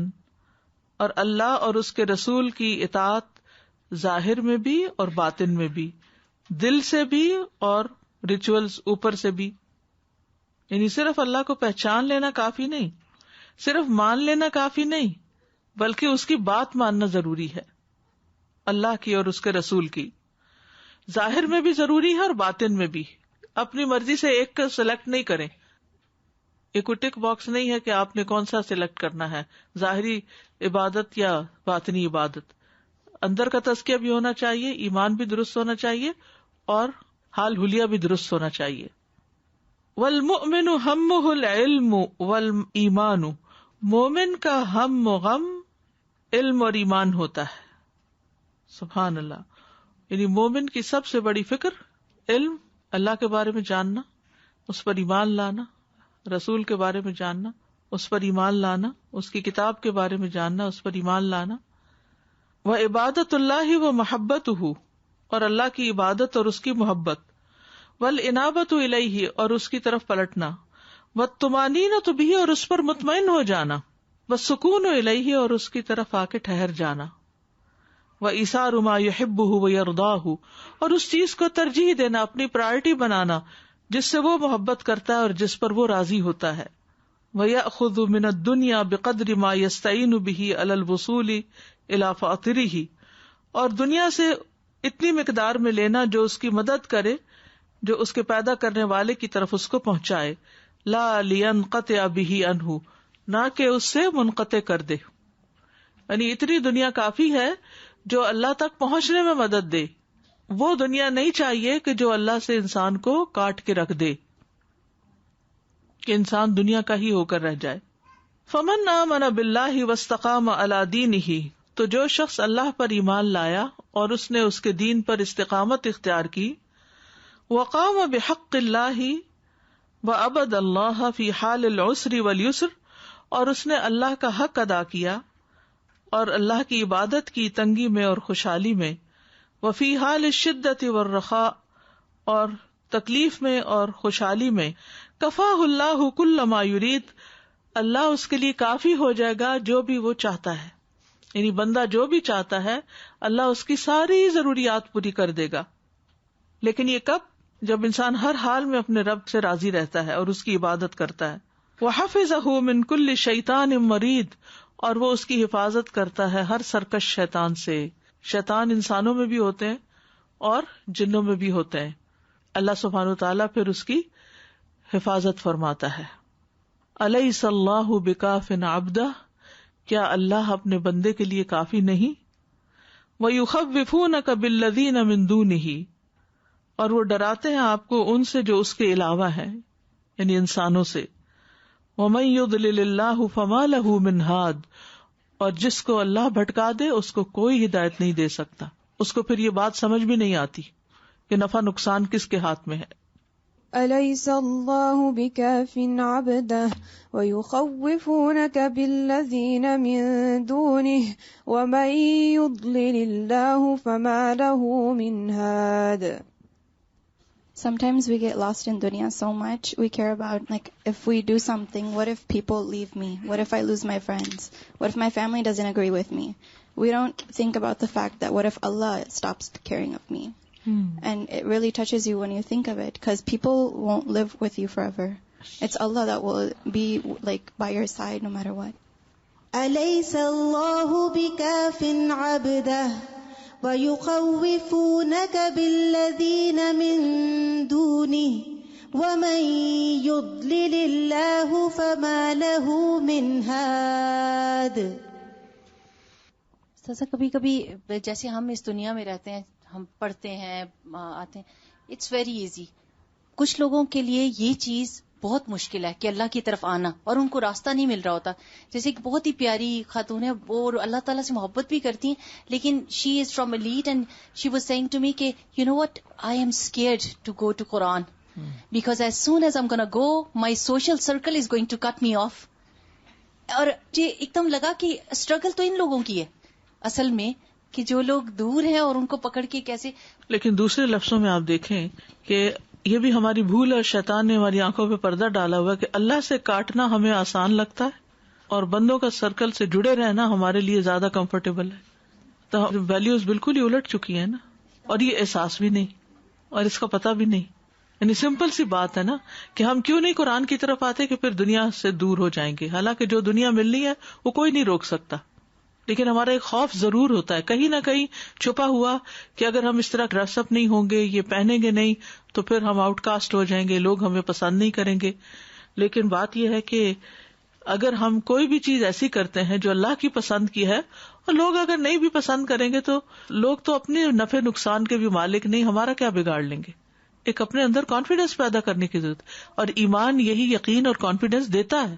اور اللہ اور اس کے رسول کی اطاعت ظاہر میں بھی اور باطن میں بھی، دل سے بھی اور ریچولز اوپر سے بھی. یعنی صرف اللہ کو پہچان لینا کافی نہیں، صرف مان لینا کافی نہیں، بلکہ اس کی بات ماننا ضروری ہے، اللہ کی اور اس کے رسول کی. ظاہر میں بھی ضروری ہے اور باطن میں بھی. اپنی مرضی سے ایک کو سلیکٹ نہیں کریں، یہ کوئی ٹک باکس نہیں ہے کہ آپ نے کون سا سلیکٹ کرنا ہے، ظاہری عبادت یا باطنی عبادت. اندر کا تزکیہ بھی ہونا چاہیے، ایمان بھی درست ہونا چاہیے، اور حال حلیہ بھی درست ہونا چاہیے. والمؤمن ہمہ العلم والایمان، مومن کا ہم و غم علم اور ایمان ہوتا ہے. سبحان اللہ. یعنی مومن کی سب سے بڑی فکر علم، اللہ کے بارے میں جاننا، اس پر ایمان لانا، رسول کے بارے میں جاننا، اس پر ایمان لانا، اس کی کتاب کے بارے میں جاننا، اس پر ایمان لانا. وعبادت اللہ و محبتہ، اور اللہ کی عبادت اور اس کی محبت. والانابۃ الیہ، اور اس کی طرف پلٹنا. والطمانینۃ بہ، اور اس پر مطمئن ہو جانا. والسکون الیہ، اور اس کی طرف آ کے ٹھہر جانا. وایثار ما یحبہ ویرضاہ، اور اس چیز کو ترجیح دینا، اپنی پرائرٹی بنانا جس سے وہ محبت کرتا ہے اور جس پر وہ راضی ہوتا ہے. ویأخذ من الدنیا بقدر ما یستعین بہ علی الوصول الی فاطرہ، اور دنیا سے اتنی مقدار میں لینا جو اس کی مدد کرے، جو اس کے پیدا کرنے والے کی طرف اس کو پہنچائے. لا لینقطع بہ عنہ، نہ کہ اس سے منقطع کر دے. یعنی اتنی دنیا کافی ہے جو اللہ تک پہنچنے میں مدد دے. وہ دنیا نہیں چاہیے کہ جو اللہ سے انسان کو کاٹ کے رکھ دے، کہ انسان دنیا کا ہی ہو کر رہ جائے. فمن آمن باللہ واستقام علی دینہ، تو جو شخص اللہ پر ایمان لایا اور اس نے اس کے دین پر استقامت اختیار کی. وقام بحق اللہ وعبد اللہ فی حال العسر والیسر، اور اس نے اللہ کا حق ادا کیا اور اللہ کی عبادت کی تنگی میں اور خوشحالی میں. وفی حال الشدۃ والرخاء، اور تکلیف میں اور خوشحالی میں. کفاہ اللہ کل ما یرید، اللہ اس کے لیے کافی ہو جائے گا جو بھی وہ چاہتا ہے. یعنی بندہ جو بھی چاہتا ہے اللہ اس کی ساری ضروریات پوری کر دے گا. لیکن یہ کب؟ جب انسان ہر حال میں اپنے رب سے راضی رہتا ہے اور اس کی عبادت کرتا ہے. وحفظہ من کل شیطان مرید، اور وہ اس کی حفاظت کرتا ہے ہر سرکش شیطان سے. شیطان انسانوں میں بھی ہوتے ہیں اور جنوں میں بھی ہوتے ہیں. اللہ سبحانہ وتعالیٰ پھر اس کی حفاظت فرماتا ہے. الیس اللہ بکاف عبدہ، کیا اللہ اپنے بندے کے لیے کافی نہیں؟ وَيُخَوِّفُونَكَ بِالَّذِينَ مِن دُونِهِ، اور وہ ڈراتے ہیں آپ کو ان سے جو اس کے علاوہ ہیں، یعنی انسانوں سے. وَمَن يُضْلِلِ اللَّهُ فَمَا لَهُ مِنْ هَادٍ، اور جس کو اللہ بھٹکا دے اس کو کوئی ہدایت نہیں دے سکتا. اس کو پھر یہ بات سمجھ بھی نہیں آتی کہ نفع نقصان کس کے ہاتھ میں ہے. أَلَيْسَ اللَّهُ بِكَافٍ عَبْدَهُ وَيُخَوِّفُونَكَ بِالَّذِينَ مِن دُونِهِ وَمَن يُضْلِلِ اللَّهُ فَمَا لَهُ مِنْ هَادٍ. Sometimes we get lost in dunya so much. We care about, like, if we do something, what if people leave me? What if I lose my friends? What if my family doesn't agree with me? We don't think about the fact that what if Allah stops caring of me? And it really touches you when you think of it, because people won't live with you forever. It's Allah that will be, like, by your side no matter what. أَلَيْسَ اللَّهُ بِكَافٍ عَبْدَهُ وَيُخَوِّفُونَكَ بِالَّذِينَ مِن دُونِهِ وَمَن يُضْلِلِ اللَّهُ فَمَا لَهُ مِنْ هَادٍ. کبھی کبھی جیسے ہم اس دنیا میں رہتے ہیں، ہم پڑھتے ہیں، آتے ہیں، اٹس ویری ایزی. کچھ لوگوں کے لیے یہ چیز بہت مشکل ہے کہ اللہ کی طرف آنا، اور ان کو راستہ نہیں مل رہا ہوتا. جیسے ایک بہت ہی پیاری خاتون ہے، وہ اللہ تعالیٰ سے محبت بھی کرتی ہیں، لیکن she is from elite and she was saying to me کہ you know what, I am scared to go to قرآن because as soon as I am gonna go my social circle is going to cut me off. اور مجھے ایک دم لگا کہ struggle تو ان لوگوں کی ہے اصل میں، کہ جو لوگ دور ہیں اور ان کو پکڑ کے کیسے. لیکن دوسرے لفظوں میں آپ دیکھیں کہ یہ بھی ہماری بھول اور شیطان نے ہماری آنکھوں پہ پردہ ڈالا ہوا کہ اللہ سے کاٹنا ہمیں آسان لگتا ہے اور بندوں کا سرکل سے جڑے رہنا ہمارے لیے زیادہ کمفرٹیبل ہے. تو ویلیوز بالکل ہی الٹ چکی ہیں نا، اور یہ احساس بھی نہیں اور اس کا پتہ بھی نہیں. یعنی سمپل سی بات ہے نا کہ ہم کیوں نہیں قرآن کی طرف آتے کہ پھر دنیا سے دور ہو جائیں گے، حالانکہ جو دنیا ملنی ہے وہ کوئی نہیں روک سکتا. لیکن ہمارا ایک خوف ضرور ہوتا ہے کہیں نہ کہیں چھپا ہوا کہ اگر ہم اس طرح ڈریس اپ نہیں ہوں گے، یہ پہنیں گے نہیں، تو پھر ہم آؤٹ کاسٹ ہو جائیں گے، لوگ ہمیں پسند نہیں کریں گے. لیکن بات یہ ہے کہ اگر ہم کوئی بھی چیز ایسی کرتے ہیں جو اللہ کی پسند کی ہے، اور لوگ اگر نہیں بھی پسند کریں گے تو لوگ تو اپنے نفع نقصان کے بھی مالک نہیں، ہمارا کیا بگاڑ لیں گے. ایک اپنے اندر کانفیڈینس پیدا کرنے کی ضرورت، اور ایمان یہی یقین اور کانفیڈینس دیتا ہے.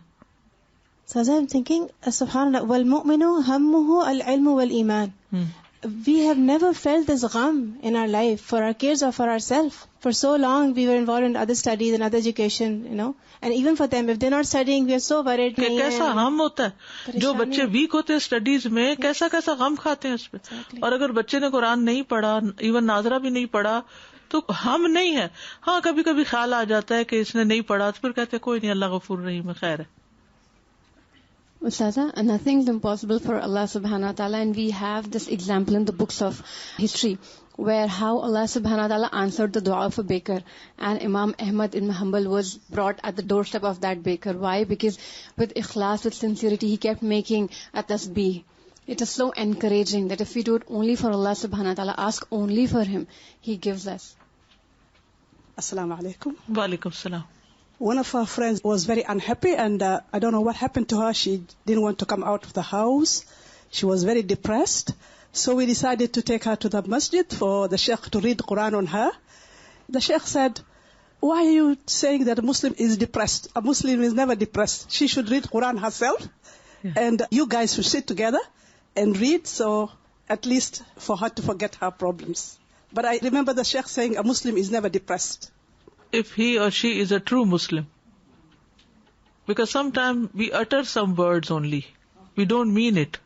So as I'm thinking, subhanallah, وَالْمُؤْمِنُ هَمُّهُ الْعِلْمُ وَالْإِيمَانُ. We have never felt this gham in our life for our kids or for ourselves. For so long we were involved in other studies and other education, you know. And even for them, if they're not studying, we are so worried. کہ کیسا غم ہوتا ہے جو بچے week ہوتے ہیں studies میں، کیسا غم کھاتے ہیں اس پہ. اور اگر بچے نے قرآن نہیں پڑھا، ایون ناظرہ بھی نہیں پڑھا، تو ہم نہیں ہے. ہاں کبھی کبھی خیال آ جاتا ہے کہ اس نے نہیں پڑھا، تو پھر کہتے ہیں کوئی نہیں، اللہ غفور رحیم ہے، خیر ہے. Ustaza, nothing is impossible for Allah subhanahu wa ta'ala, and we have this example in the books of history where how Allah subhanahu wa ta'ala answered the dua of a baker, and Imam Ahmad ibn Hanbal was brought at the doorstep of that baker. Why? Because with ikhlas, with sincerity, he kept making a tasbih. It is so encouraging that if we do it only for Allah subhanahu wa ta'ala, ask only for him, he gives us. Assalamu alaikum. Wa alaikum salam. One of our friends was very unhappy, and I don't know what happened to her. She didn't want to come out of the house. She was very depressed. So we decided to take her to the masjid for the sheikh to read Quran on her. The sheikh said, "Why are you saying that a Muslim is depressed? A Muslim is never depressed. She should read Quran herself, and you guys should sit together and read, so at least for her to forget her problems." But I remember the sheikh saying a Muslim is never depressed. If he or she is a true Muslim, because sometimes we utter some words only, we don't mean it.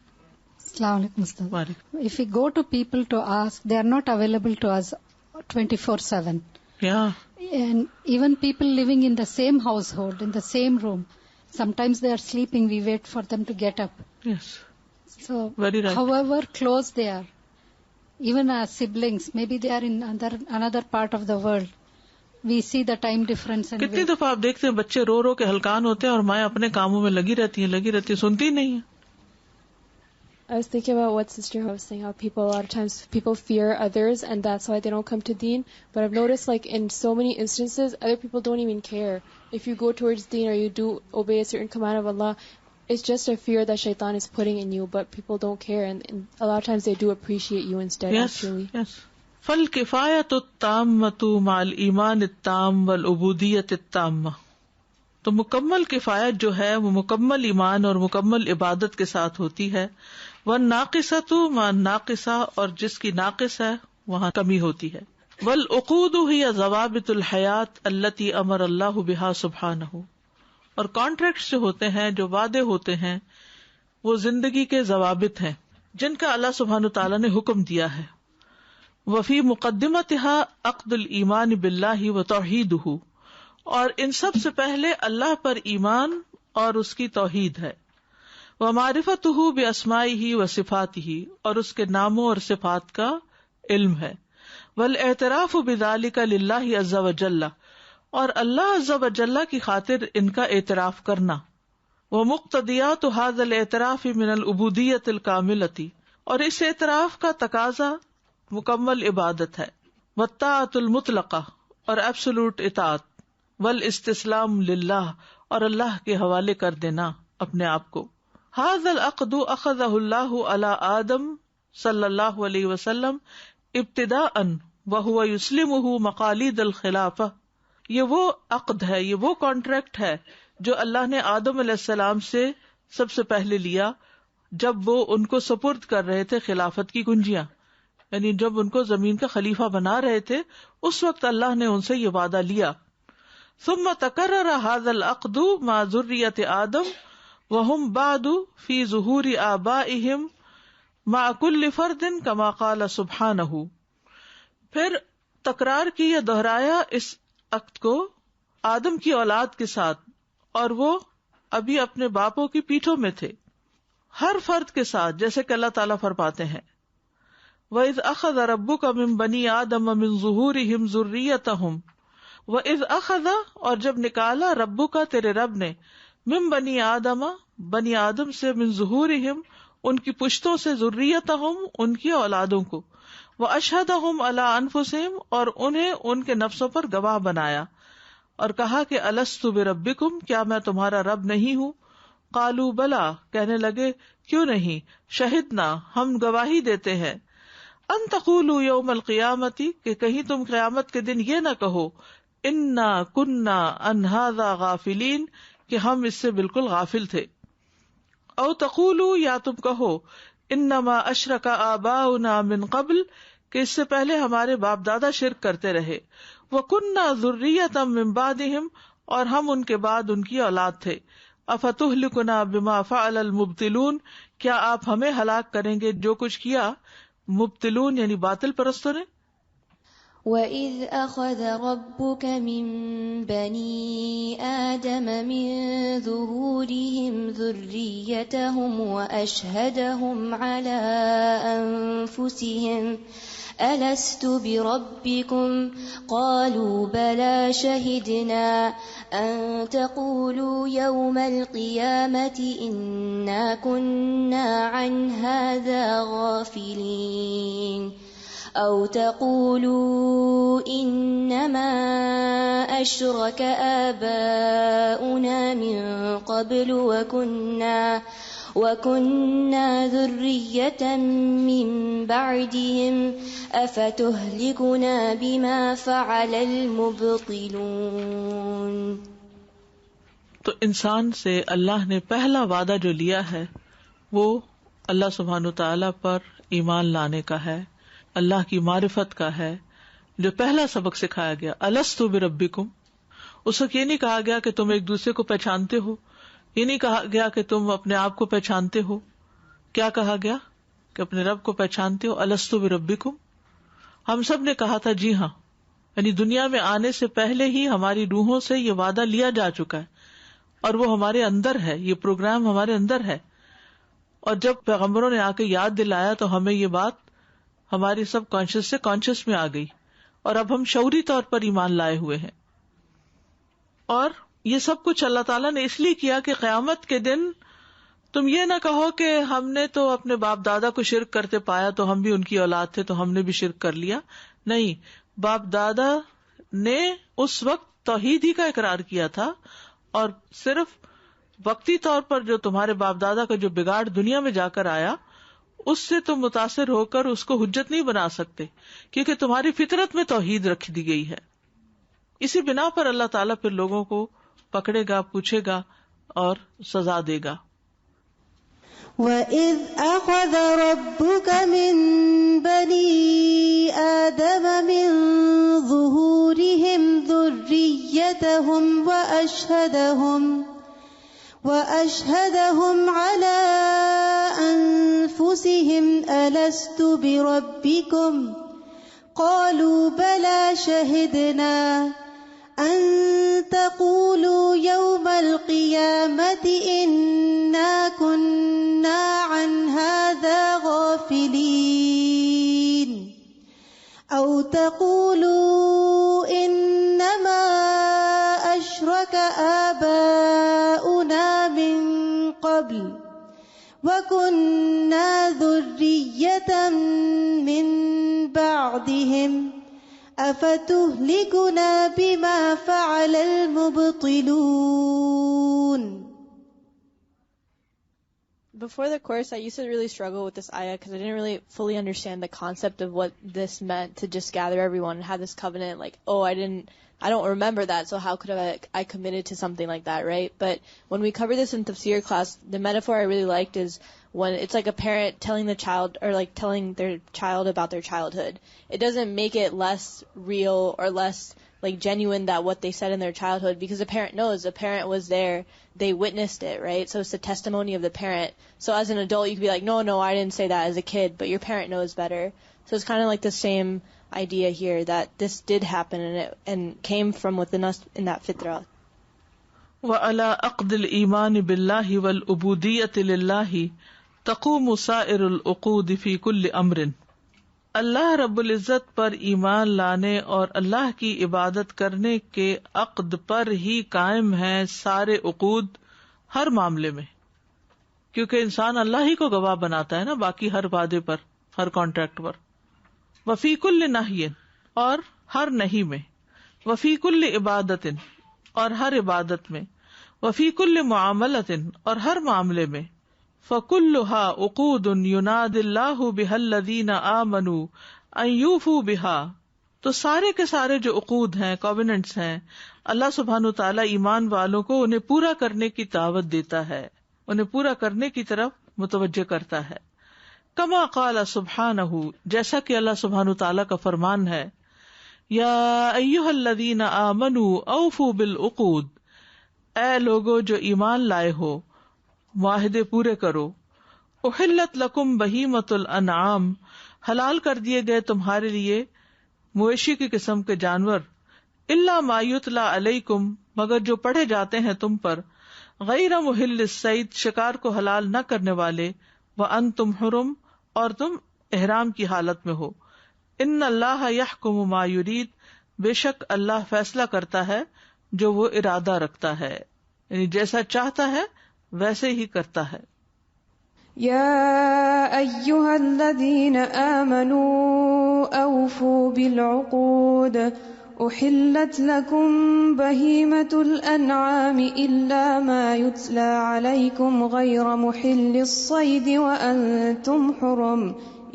Assalamu alaikum, Ustaz. If we go to people to ask, they are not available to us 24/7. Yeah. And even people living in the same household, in the same room, sometimes they are sleeping, we wait for them to get up. Yes. So very right. However close they are, even as siblings, maybe they are in another part of the world. We see the time difference. کتنی دفعہ آپ دیکھتے ہیں بچے رو رو کے ہلکان ہوتے ہیں اور مائیں اپنے کاموں میں لگی رہتی ہیں سنتی نہیں ہیں. I was thinking about what Sister was saying, how people, a lot of times, people fear others and that's why they don't come to Deen. But I've noticed, like, in so many instances, other people don't even care. If you go towards Deen or you do obey a certain command of Allah, it's just a fear that shaitan is putting in you, but people don't care, and a lot of times they do appreciate you instead. Yes, actually. yes. فالکفایۃ التامۃ مع الایمان التام والعبودیۃ التامہ. تو مکمل کفایت جو ہے وہ مکمل ایمان اور مکمل عبادت کے ساتھ ہوتی ہے. والناقصۃ مع الناقصہ، اور جس کی ناقص ہے وہاں کمی ہوتی ہے. والعقود ہی ضوابط الحیات التی امر اللہ بہا سبحانہ. اور کانٹریکٹس جو ہوتے ہیں، جو وعدے ہوتے ہیں، وہ زندگی کے ضوابط ہیں جن کا اللہ سبحانہ تعالیٰ نے حکم دیا ہے. وفی مقدمتها عقد الایمان باللہ وتوحیدہ، اور ان سب سے پہلے اللہ پر ایمان اور اس کی توحید ہے. ومعرفتہ باسمائہ وصفاتہ، اور اس کے ناموں اور صفات کا علم ہے. والاعتراف بذلک للہ عز وجل، اور اللہ عز وجل کی خاطر ان کا اعتراف کرنا. ومقتضیات ھذا الاعتراف من العبودیۃ الکاملۃ، اور اس اعتراف کا تقاضا مکمل عبادت ہے. والطاعۃ المطلقہ، اور ایبسولوٹ اطاعت. والاستسلام للہ، اور اللہ کے حوالے کر دینا اپنے آپ کو. ھذا العقد اخذہ اللہ علی آدم صلی اللہ علیہ وسلم ابتداء وہو یسلمہ مقالید الخلافہ. یہ وہ عقد ہے، یہ وہ کانٹریکٹ ہے جو اللہ نے آدم علیہ السلام سے سب سے پہلے لیا جب وہ ان کو سپرد کر رہے تھے خلافت کی گنجیاں، یعنی جب ان کو زمین کا خلیفہ بنا رہے تھے اس وقت اللہ نے ان سے یہ وعدہ لیا. ثم تکرر ھذا العقد مع ذریۃ آدم وهم بعد فی ظہور آبائہم مع کل فرد کما قال سبحانہ. پھر تکرار کی یا دہرایا اس عقد کو آدم کی اولاد کے ساتھ، اور وہ ابھی اپنے باپوں کی پیٹھوں میں تھے، ہر فرد کے ساتھ، جیسے کہ اللہ تعالیٰ فرماتے ہیں وَإِذْ أَخَذَ رَبُّكَ مِن بَنِي آدَمَ مِن ظُهُورِهِمْ ذُرِّيَّتَهُمْ وَإِذْ أَخَذَ، اور جب نکالا ربک تیرے رب نے، من بنی آدم بنی آدم سے، من ظہورہم ان کی پشتوں سے، ذریتہم ان کی اولادوں کو، واشہدہم علی انفسہم اور انہیں ان کے نفسوں پر گواہ بنایا، اور کہا کہ الست بربکم، کیا میں تمہارا رب نہیں ہوں؟ قالوا بلا، کہنے لگے کیوں نہیں، شہدنا ہم گواہی دیتے ہیں، ان تقولوا یوم القیامت کہ کہیں تم قیامت کے دن یہ نہ کہو انا کنا عن ھذا غافلین کہ ہم اس سے بالکل غافل تھے. او تقولوا، یا تم کہو انما اشرک آباؤنا من قبل کہ اس سے پہلے ہمارے باپ دادا شرک کرتے رہے، وَكُنَّا ذُرِّيَّةً مِّن بَعْدِهِمْ اور ہم ان کے بعد ان کی اولاد تھے. أَفَتُهْلِكُنَا بِمَا فَعَلَ الْمُبْطِلُونَ کیا آپ ہمیں ہلاک کریں گے جو کچھ کیا مبتلون یعنی باطل پرستوں نے. وَإِذْ أَخَذَ رَبُّكَ مِن بَنِي آدَمَ مِن ظُهُورِهِمْ ذُرِّيَّتَهُمْ وَأَشْهَدَهُمْ عَلَىٰ أَنفُسِهِمْ أَلَسْتُ بِرَبِّكُمْ قَالُوا بَلَىٰ شَهِدْنَا أَن تَقُولُوا يَوْمَ الْقِيَامَةِ إِنَّا كُنَّا عَنْ هَٰذَا غَافِلِينَ أَوْ تَقُولُوا إِنَّمَا أَشْرَكَ آبَاؤُنَا مِن قَبْلُ وَكُنَّا ذُرِّيَّةً مِّن بَعْدِهِمْ أَفَتُهْلِكُنَا بِمَا فَعَلَ الْمُبْطِلُونَ. تو انسان سے اللہ نے پہلا وعدہ جو لیا ہے وہ اللہ سبحانہ تعالیٰ پر ایمان لانے کا ہے، اللہ کی معرفت کا ہے، جو پہلا سبق سکھایا گیا الست بربکم. اس وقت یہ نہیں کہا گیا کہ تم ایک دوسرے کو پہچانتے ہو، یہ نہیں کہا گیا کہ تم اپنے آپ کو پہچانتے ہو. کیا کہا گیا کہ اپنے رب کو پہچانتے ہو. الست بربکم، ہم سب نے کہا تھا جی ہاں، یعنی دنیا میں آنے سے پہلے ہی ہماری روحوں سے یہ وعدہ لیا جا چکا ہے اور وہ ہمارے اندر ہے، یہ پروگرام ہمارے اندر ہے. اور جب پیغمبروں نے آ کے یاد دلایا تو ہمیں یہ بات ہماری سب کانشیس سے کانشیس میں آ گئی اور اب ہم شعوری طور پر ایمان لائے ہوئے ہیں. اور یہ سب کچھ اللہ تعالیٰ نے اس لیے کیا کہ قیامت کے دن تم یہ نہ کہو کہ ہم نے تو اپنے باپ دادا کو شرک کرتے پایا تو ہم بھی ان کی اولاد تھے تو ہم نے بھی شرک کر لیا. نہیں، باپ دادا نے اس وقت توحید ہی کا اقرار کیا تھا اور صرف وقتی طور پر جو تمہارے باپ دادا کا جو بگاڑ دنیا میں جا کر آیا اس سے تم متاثر ہو کر اس کو حجت نہیں بنا سکتے، کیونکہ تمہاری فطرت میں توحید رکھ دی گئی ہے. اسی بنا پر اللہ تعالیٰ پھر لوگوں کو پکڑے گا، پوچھے گا اور سزا دے گا. وَإِذْ أَخَذَ رَبُّكَ مِن بَنِي آدَمَ مِن ظُهُورِهِمْ ذُرِّيَّتَهُمْ وَأَشْهَدَهُمْ عَلَىٰ أَنفُسِهِمْ أَلَسْتُ بِرَبِّكُمْ قَالُوا بَلَىٰ شَهِدْنَا أَن تَقُولُوا يَوْمَ الْقِيَامَةِ إِنَّا كُنَّا عَنْ هَٰذَا غَافِلِينَ أَوْ تَقُولُوا إِنَّمَا أَشْرَكَ آبَاؤُنَا مِن قَبْلُ وَكُنَّا ذُرِّيَّةً مِّن بَعْدِهِمْ أَفَتُهْلِكُنَا بِمَا فَعَلَ الْمُبْطِلُونَ. Before the course, I used to really struggle with this ayah because I didn't really fully understand the concept of what this meant to just gather everyone and have this covenant. Like, oh, I don't remember that, so how could I committed to something like that, right? But when we cover this in tafsir class, the metaphor I really liked is when it's like a parent telling the child, or like telling their child about their childhood. It doesn't make it less real or less like genuine that what they said in their childhood, because the parent knows, the parent was there, they witnessed it, right? So it's the testimony of the parent. So as an adult, you could be like, no, I didn't say that as a kid, but your parent knows better. So it's kind of like the same idea here, that this did happen and came from within us in that fitrah. وَعَلَىٰ عَقْدِ الْإِيمَانِ بِاللَّهِ وَالْعُبُودِيَّةِ لِلَّهِ تَقُومُ سَائِرُ الْعُقُودِ فِي كُلِّ أَمْرٍ. اللہ رب العزت پر ایمان لانے اور اللہ کی عبادت کرنے کے عقد پر ہی قائم ہیں سارے عقود ہر معاملے میں، کیونکہ انسان اللہ ہی کو گواہ بناتا ہے نا باقی ہر وعدے پر، ہر کانٹریکٹ پر. وفی کل نہی، اور ہر نہیں میں. وفی کل عبادت، اور ہر عبادت میں. وفی کل معاملت، اور ہر معاملے میں. فَكُلُّهَا عُقُودٌ يُنَادِ اللَّهُ بِهَا الَّذِينَ آمَنُوا أَن يُوفُوا بِهَا. تو سارے کے سارے جو عقود ہیں، کووننٹس ہیں، اللہ سبحانہ وتعالی ایمان والوں کو انہیں پورا کرنے کی دعوت دیتا ہے، انہیں پورا کرنے کی طرف متوجہ کرتا ہے. کما قال سبحانہ، جیسا کہ اللہ سبحانہ وتعالی کا فرمان ہے، یا ایھا الذین آمنوا اوفوا بالعقود، اے لوگو جو ایمان لائے ہو معاہدے پورے کرو. احلت لکم بہیمۃ الانعام، حلال کر دیے گئے تمہارے لیے مویشی کی قسم کے جانور. الا ما یتلی علیکم، مگر جو پڑھے جاتے ہیں تم پر. غیر محل الصید، شکار کو حلال نہ کرنے والے. وانتم حرم، اور تم احرام کی حالت میں ہو. ان اللہ یحکم ما یرید، بے شک اللہ فیصلہ کرتا ہے جو وہ ارادہ رکھتا ہے، یعنی جیسا چاہتا ہے ویسے ہی کرتا ہے. یا ایھا الذین آمنوا اوفوا بالعقود احلت لکم بہیمۃ الانعام الا ما یتلی علیکم غیر محل الصید وانتم حرم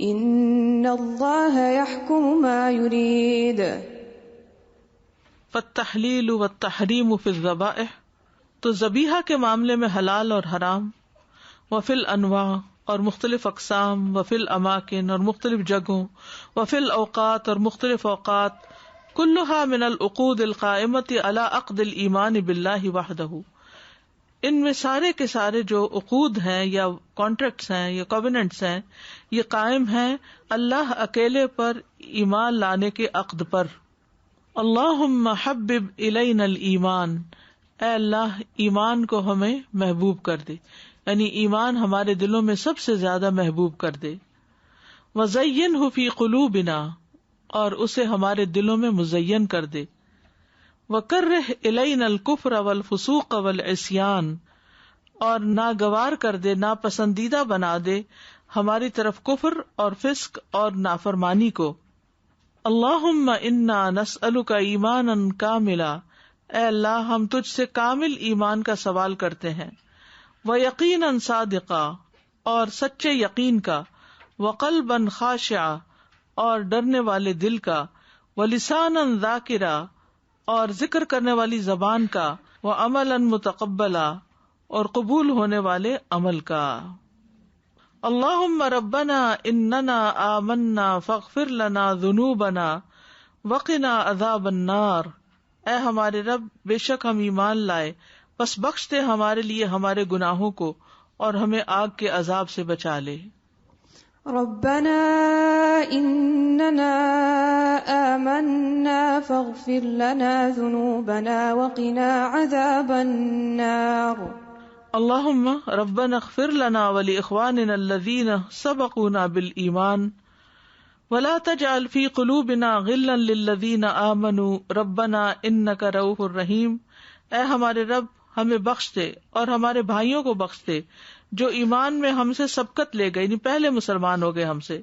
ان اللہ یحکم ما یرید. فالتحلیل والتحریم فی الذبائح، تو ذبیحہ کے معاملے میں حلال اور حرام. وفی الانواع، اور مختلف اقسام. وفی الاماکن، اور مختلف جگہوں. وفی الاوقات، اور مختلف اوقات. کلھا من العقود القائمۃ علی عقد الایمان باللہ وحدہ، ان میں سارے کے سارے جو عقود ہیں یا کانٹریکٹس ہیں یا کووننٹس ہیں، یہ قائم ہیں اللہ اکیلے پر ایمان لانے کے عقد پر. اللہم حبب الینا الایمان، اے اللہ ایمان کو ہمیں محبوب کر دے، یعنی ایمان ہمارے دلوں میں سب سے زیادہ محبوب کر دے. وزینہ فی قلوبنا، اور اسے ہمارے دلوں میں مزین کر دے. وکرہ الینا الکفر والفسوق والعصیان، اور ناگوار کر دے، ناپسندیدہ بنا دے ہماری طرف کفر اور فسق اور نافرمانی کو. اللہم انا نسألک ایمانا کاملا، اے اللہ ہم تجھ سے کامل ایمان کا سوال کرتے ہیں. وَيَقِينًا صَادِقًا اور سچے یقین کا، وَقَلْبًا خَاشِعًا اور ڈرنے والے دل کا، وَلِسَانًا ذَاکِرًا اور ذکر کرنے والی زبان کا، وَعَمَلًا مُتَقَبَّلًا اور قبول ہونے والے عمل کا۔ اللہم ربنا اننا آمنا فاغفر لنا ذنوبنا وقنا عذاب النار، اے ہمارے رب بے شک ہم ایمان لائے، پس بخش دے ہمارے لیے ہمارے گناہوں کو اور ہمیں آگ کے عذاب سے بچا لے۔ ربنا اننا آمنا فاغفر لنا ذنوبنا وقنا عذاب النار۔ اللہم ربنا اغفر لنا ولاخواننا الذین سبقونا بالایمان ولا تجعل فی قلوبنا غلا للذین آمنوا ربنا انک رؤوف رحیم، اے ہمارے رب ہمیں بخش دے اور ہمارے بھائیوں کو بخش دے جو ایمان میں ہم سے سبقت لے گئے، یعنی پہلے مسلمان ہو گئے ہم سے۔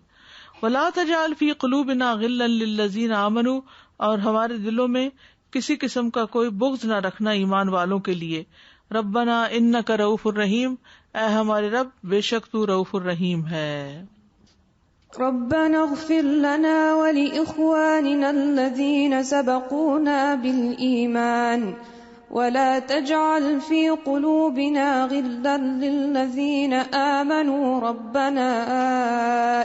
ولا تجعل فی قلوبنا غلا للذین آمنوا اور ہمارے دلوں میں کسی قسم کا کوئی بغض نہ رکھنا ایمان والوں کے لیے۔ ربنا انک رؤوف الرحیم، اے ہمارے رب بے شک تو رؤوف الرحیم ہے۔ ربنا اغفر لنا ولإخواننا الذين سبقونا بالإيمان ولا تجعل في قلوبنا غلا للذين آمنوا ربنا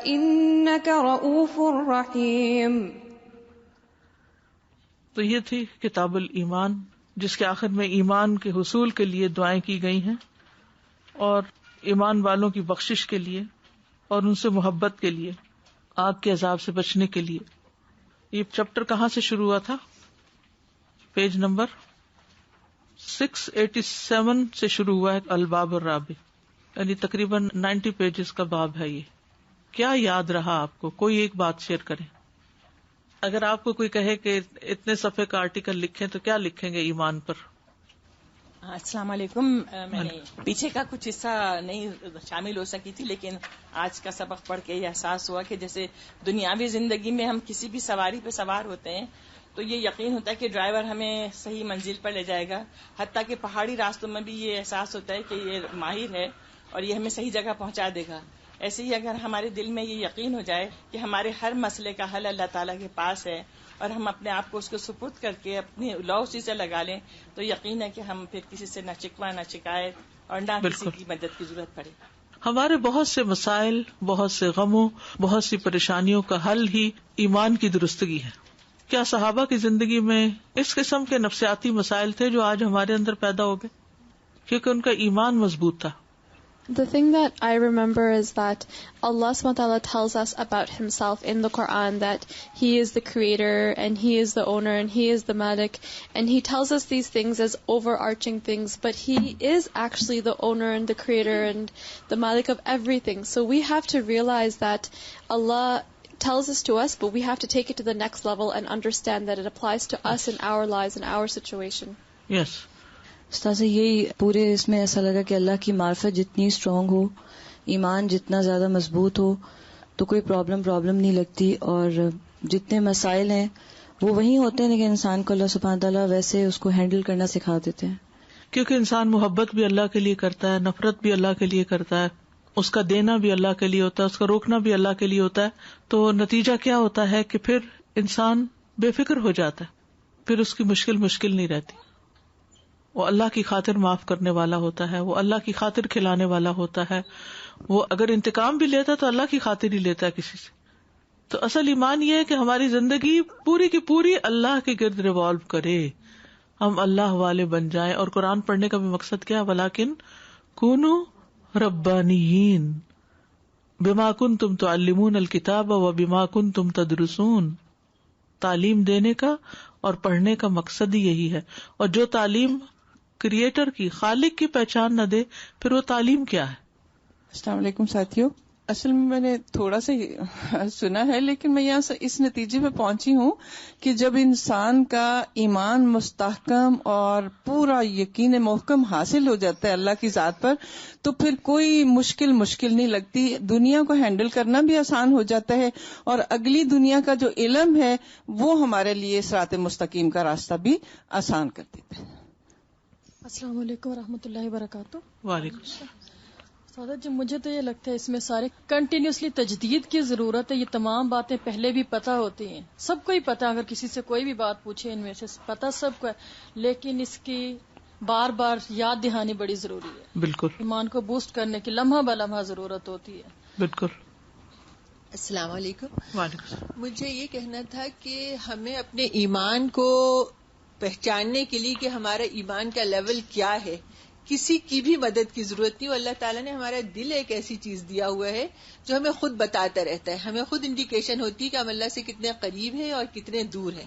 إنك رؤوف رحيم۔ تو یہ تھی کتاب الایمان، جس کے آخر میں ایمان کے حصول کے لیے دعائیں کی گئی ہیں اور ایمان والوں کی بخشش کے لیے اور ان سے محبت کے لیے، آگ کے عذاب سے بچنے کے لیے۔ یہ چیپٹر کہاں سے شروع ہوا تھا؟ پیج نمبر 687 سے شروع ہوا ہے، الباب الرابع، یعنی تقریباً 90 پیجز کا باب ہے یہ۔ کیا یاد رہا آپ کو؟ کوئی ایک بات شیئر کریں۔ اگر آپ کو کوئی کہے کہ اتنے صفحے کا آرٹیکل لکھیں تو کیا لکھیں گے ایمان پر؟ السلام علیکم۔ میں نے پیچھے کا کچھ حصہ نہیں شامل ہو سکی تھی، لیکن آج کا سبق پڑھ کے یہ احساس ہوا کہ جیسے دنیاوی زندگی میں ہم کسی بھی سواری پہ سوار ہوتے ہیں تو یہ یقین ہوتا ہے کہ ڈرائیور ہمیں صحیح منزل پر لے جائے گا، حتیٰ کہ پہاڑی راستوں میں بھی یہ احساس ہوتا ہے کہ یہ ماہر ہے اور یہ ہمیں صحیح جگہ پہنچا دے گا۔ ایسے ہی اگر ہمارے دل میں یہ یقین ہو جائے کہ ہمارے ہر مسئلے کا حل اللہ تعالیٰ کے پاس ہے اور ہم اپنے آپ کو اس کو سپرد کر کے اپنی لو اسی سے لگا لیں، تو یقین ہے کہ ہم پھر کسی سے نہ شکوہ نہ شکایت اور نہ کسی کی مدد کی ضرورت پڑے۔ ہمارے بہت سے مسائل، بہت سے غموں، بہت سی پریشانیوں کا حل ہی ایمان کی درستگی ہے۔ کیا صحابہ کی زندگی میں اس قسم کے نفسیاتی مسائل تھے جو آج ہمارے اندر پیدا ہو گئے؟ کیونکہ ان کا ایمان مضبوط تھا۔ The thing that I remember is that Allah SWT tells us about Himself in the Quran that He is the Creator and He is the Owner and He is the Malik, and He tells us these things as overarching things, but He is actually the Owner and the Creator and the Malik of everything. So we have to realize that Allah tells us to us, but we have to take it to the next level and understand that it applies to us in our lives and our situation. Yes. استاذہ یہی پورے اس میں ایسا لگا کہ اللہ کی معرفت جتنی اسٹرانگ ہو، ایمان جتنا زیادہ مضبوط ہو تو کوئی پرابلم نہیں لگتی، اور جتنے مسائل ہیں وہ وہی ہوتے ہیں، لیکن انسان کو اللہ سبحانہ تعالیٰ ویسے اس کو ہینڈل کرنا سکھا دیتے ہیں۔ کیونکہ انسان محبت بھی اللہ کے لیے کرتا ہے، نفرت بھی اللہ کے لیے کرتا ہے، اس کا دینا بھی اللہ کے لیے ہوتا ہے، اس کا روکنا بھی اللہ کے لیے ہوتا ہے، تو نتیجہ کیا ہوتا ہے کہ پھر انسان بے فکر ہو جاتا ہے، پھر اس کی مشکل نہیں رہتی۔ وہ اللہ کی خاطر معاف کرنے والا ہوتا ہے، وہ اللہ کی خاطر کھلانے والا ہوتا ہے، وہ اگر انتقام بھی لیتا ہے تو اللہ کی خاطر ہی لیتا ہے کسی سے۔ تو اصل ایمان یہ ہے کہ ہماری زندگی پوری کی پوری اللہ کے گرد ریوالو کرے، ہم اللہ والے بن جائیں۔ اور قرآن پڑھنے کا بھی مقصد کیا؟ وَلَٰكِن كُونُوا رَبَّانِيِّينَ بِمَا كُنتُمْ تُعَلِّمُونَ الْكِتَابَ وَبِمَا كُنتُمْ تَدْرُسُونَ۔ تعلیم دینے کا اور پڑھنے کا مقصد ہی یہی ہے، اور جو تعلیم کریٹر کی، خالق کی پہچان نہ دے پھر وہ تعلیم کیا ہے؟ السلام علیکم ساتھیوں، اصل میں نے تھوڑا سا سنا ہے، لیکن میں یہاں سے اس نتیجے پہ پہنچی ہوں کہ جب انسان کا ایمان مستحکم اور پورا یقین محکم حاصل ہو جاتا ہے اللہ کی ذات پر، تو پھر کوئی مشکل نہیں لگتی، دنیا کو ہینڈل کرنا بھی آسان ہو جاتا ہے، اور اگلی دنیا کا جو علم ہے وہ ہمارے لیے صراط مستقیم کا راستہ بھی آسان کر دیتا ہے۔ السلام علیکم ورحمۃ اللہ وبرکاتہ. وعلیکم السلام. سادہ جی مجھے تو یہ لگتا ہے اس میں سارے کنٹینیوسلی تجدید کی ضرورت ہے. یہ تمام باتیں پہلے بھی پتہ ہوتی ہیں, سب کو ہی پتہ, اگر کسی سے کوئی بھی بات پوچھے ان میں سے پتہ سب کو ہے, لیکن اس کی بار بار یاد دہانی بڑی ضروری ہے. بالکل. ایمان کو بوسٹ کرنے کی لمحہ بہ لمحہ ضرورت ہوتی ہے. بالکل. السلام علیکم. وعلیکم السلام. مجھے یہ کہنا تھا کہ ہمیں اپنے ایمان کو پہچاننے کے لیے کہ ہمارا ایمان کا لیول کیا ہے, کسی کی بھی مدد کی ضرورت نہیں. اللہ تعالیٰ نے ہمارا دل ایک ایسی چیز دیا ہوا ہے جو ہمیں خود بتاتا رہتا ہے, ہمیں خود انڈیکیشن ہوتی ہے کہ ہم اللہ سے کتنے قریب ہیں اور کتنے دور ہیں.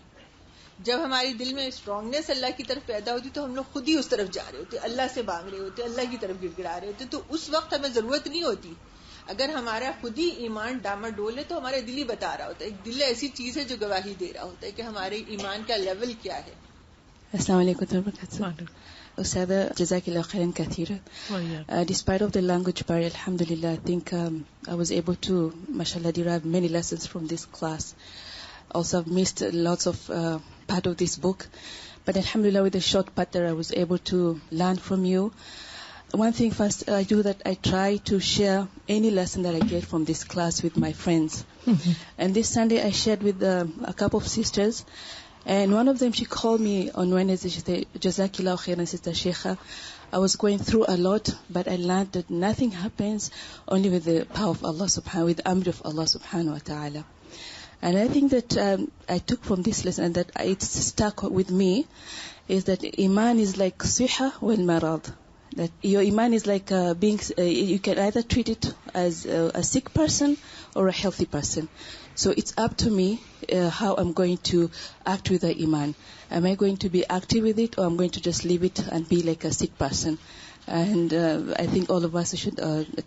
جب ہمارے دل میں اسٹرانگنیس اللہ کی طرف پیدا ہوتی تو ہم لوگ خود ہی اس طرف جا رہے ہوتے, اللہ سے مانگ رہے ہوتے, اللہ کی طرف گڑ گڑا رہے ہوتے, تو اس وقت ہمیں ضرورت نہیں ہوتی. اگر ہمارا خود ہی ایمان ڈاماڈول ہے تو ہمارا دل ہی بتا رہا ہوتا ہے. دل ایسی چیز ہے جو گواہی دے رہا ہوتا ہے کہ ہمارے ایمان کا لیول کیا ہے. السلام علیکم ورحمۃ اللہ وبرکاتہ. Ustadha, Jazakallah khairan kathira. Despite of the language barrier, alhamdulillah, I think I was able to, mashallah, derive many lessons from this class. Also, I've missed lots of part of this book. But alhamdulillah, with the short part that I was able to learn from you, one thing first I do that I try to share any lesson that I get from this class with my friends. And this Sunday I shared with a couple of sisters. And one of them, she called me on Wednesday. She said, Jazakillah khairan, Sister Sheikha. I was going through a lot, but I learned that nothing happens only with the power of Allah subhanahu, with the amr of Allah subhanahu wa ta'ala. And I think that I took from this lesson and that it's stuck with me is that Iman is like siha wal marad. That your Iman is like being, you can either treat it as a sick person or a healthy person. So it's up to me how I'm going to act with the Iman. Am I going to be active with it, or I'm going to just leave it and be like a sick person? And I think all of us should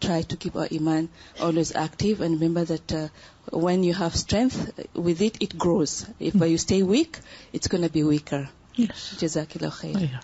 try to keep our Iman always active, and remember that when you have strength with it, it grows. If you stay weak, it's going to be weaker. Yes. Jazakallah khair.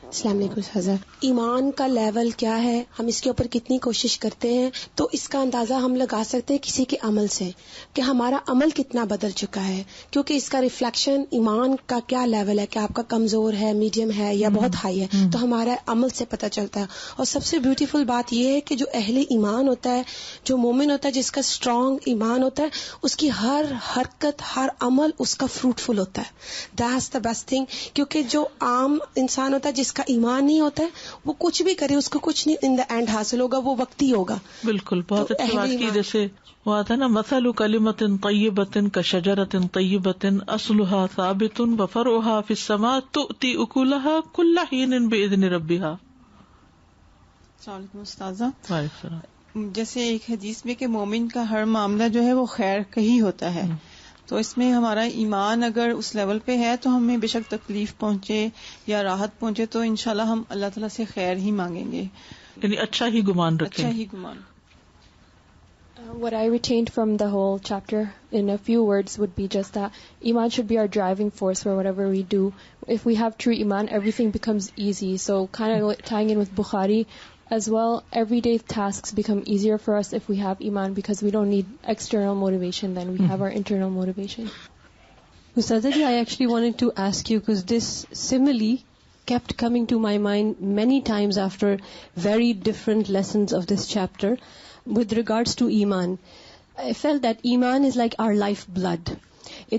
السلام علیکم سازا. ایمان کا level کیا ہے, ہم اس کے اوپر کتنی کوشش کرتے ہیں, تو اس کا اندازہ ہم لگا سکتے ہیں کسی کے عمل سے کہ ہمارا عمل کتنا بدل چکا ہے, کیونکہ اس کا ریفلیکشن ایمان کا کیا لیول ہے, کہ آپ کا کمزور ہے, میڈیم ہے یا بہت ہائی ہے, تو ہمارا عمل سے پتہ چلتا ہے. اور سب سے بیوٹیفل بات یہ ہے کہ جو اہل ایمان ہوتا ہے, جو مومن ہوتا ہے, جس کا اسٹرانگ ایمان ہوتا ہے, اس کی ہر حرکت, ہر عمل اس کا فروٹفل ہوتا ہے. That's the best thing. کیونکہ جو عام انسان ہوتا ہے جس کا ایمان نہیں ہوتا ہے, وہ کچھ بھی کرے اس کو کچھ نہیں ان دا اینڈ حاصل ہوگا, وہ وقتی ہوگا. بالکل, بہت اچھی بات کی. جیسے وہ آتا ہے نا, مثل کلمۃ طیبۃ کشجرۃ طیبۃ اصلها ثابت وفرعها فی السماء تؤتی اکلها کل حین باذن ربها. السلام علیکم استاذہ. وعلیکم السلام. جیسے ایک حدیث میں کہ مومن کا ہر معاملہ جو ہے وہ خیر کا ہی ہوتا ہے, تو اس میں ہمارا ایمان اگر اس لیول پہ ہے تو ہمیں بے شک تکلیف پہنچے یا راحت پہنچے تو انشاءاللہ ہم اللہ تعالیٰ سے خیر ہی مانگیں گے, یعنی اچھا ہی گمان رکھیں. اچھا ہی گمان. What I retained from the whole chapter in a few words would be just that Iman should be our driving force for whatever we do. If we have true Iman, everything becomes easy. So kind of tying in with Bukhari as well, everyday tasks become easier for us if we have Iman, because we don't need external motivation, then we have our internal motivation. Ustadha ji, I actually wanted to ask you, because this simile kept coming to my mind many times after very different lessons of this chapter. With regards to Iman, I felt that Iman is like our lifeblood.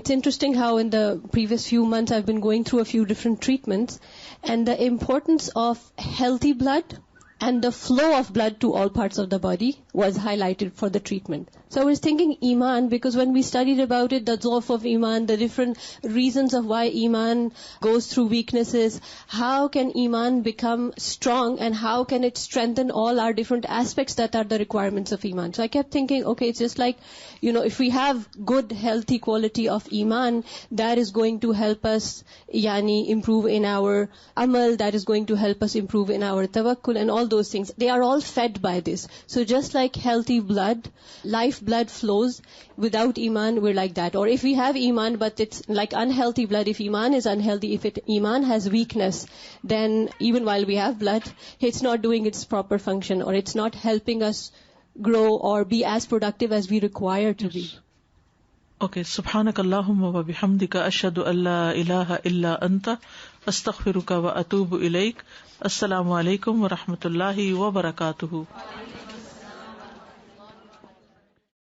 It's interesting how in the previous few months I've been going through a few different treatments, and the importance of healthy blood and the flow of blood to all parts of the body was highlighted for the treatment. So I was thinking Iman, because when we studied about it, the dhaf of Iman, the different reasons of why Iman goes through weaknesses, how can Iman become strong and how can it strengthen all our different aspects that are the requirements of Iman. So I kept thinking, okay, it's just like, if we have good, healthy quality of Iman, that is going to help us, improve in our amal, that is going to help us improve in our tawakkul and all those things. They are all fed by this. So just like healthy blood, life blood flows. Without Iman, we're like that. Or if we have Iman, but it's like unhealthy blood, if Iman is unhealthy, if Iman has weakness, then even while we have blood, it's not doing its proper function, or it's not helping us grow or be as productive as we require to be. Okay. سبحانک اللہم و بحمدک اشہد ان لا الہ الا انت استغفرک و اتوب الیک. السلام علیکم و رحمۃ اللہ وبرکاتہ.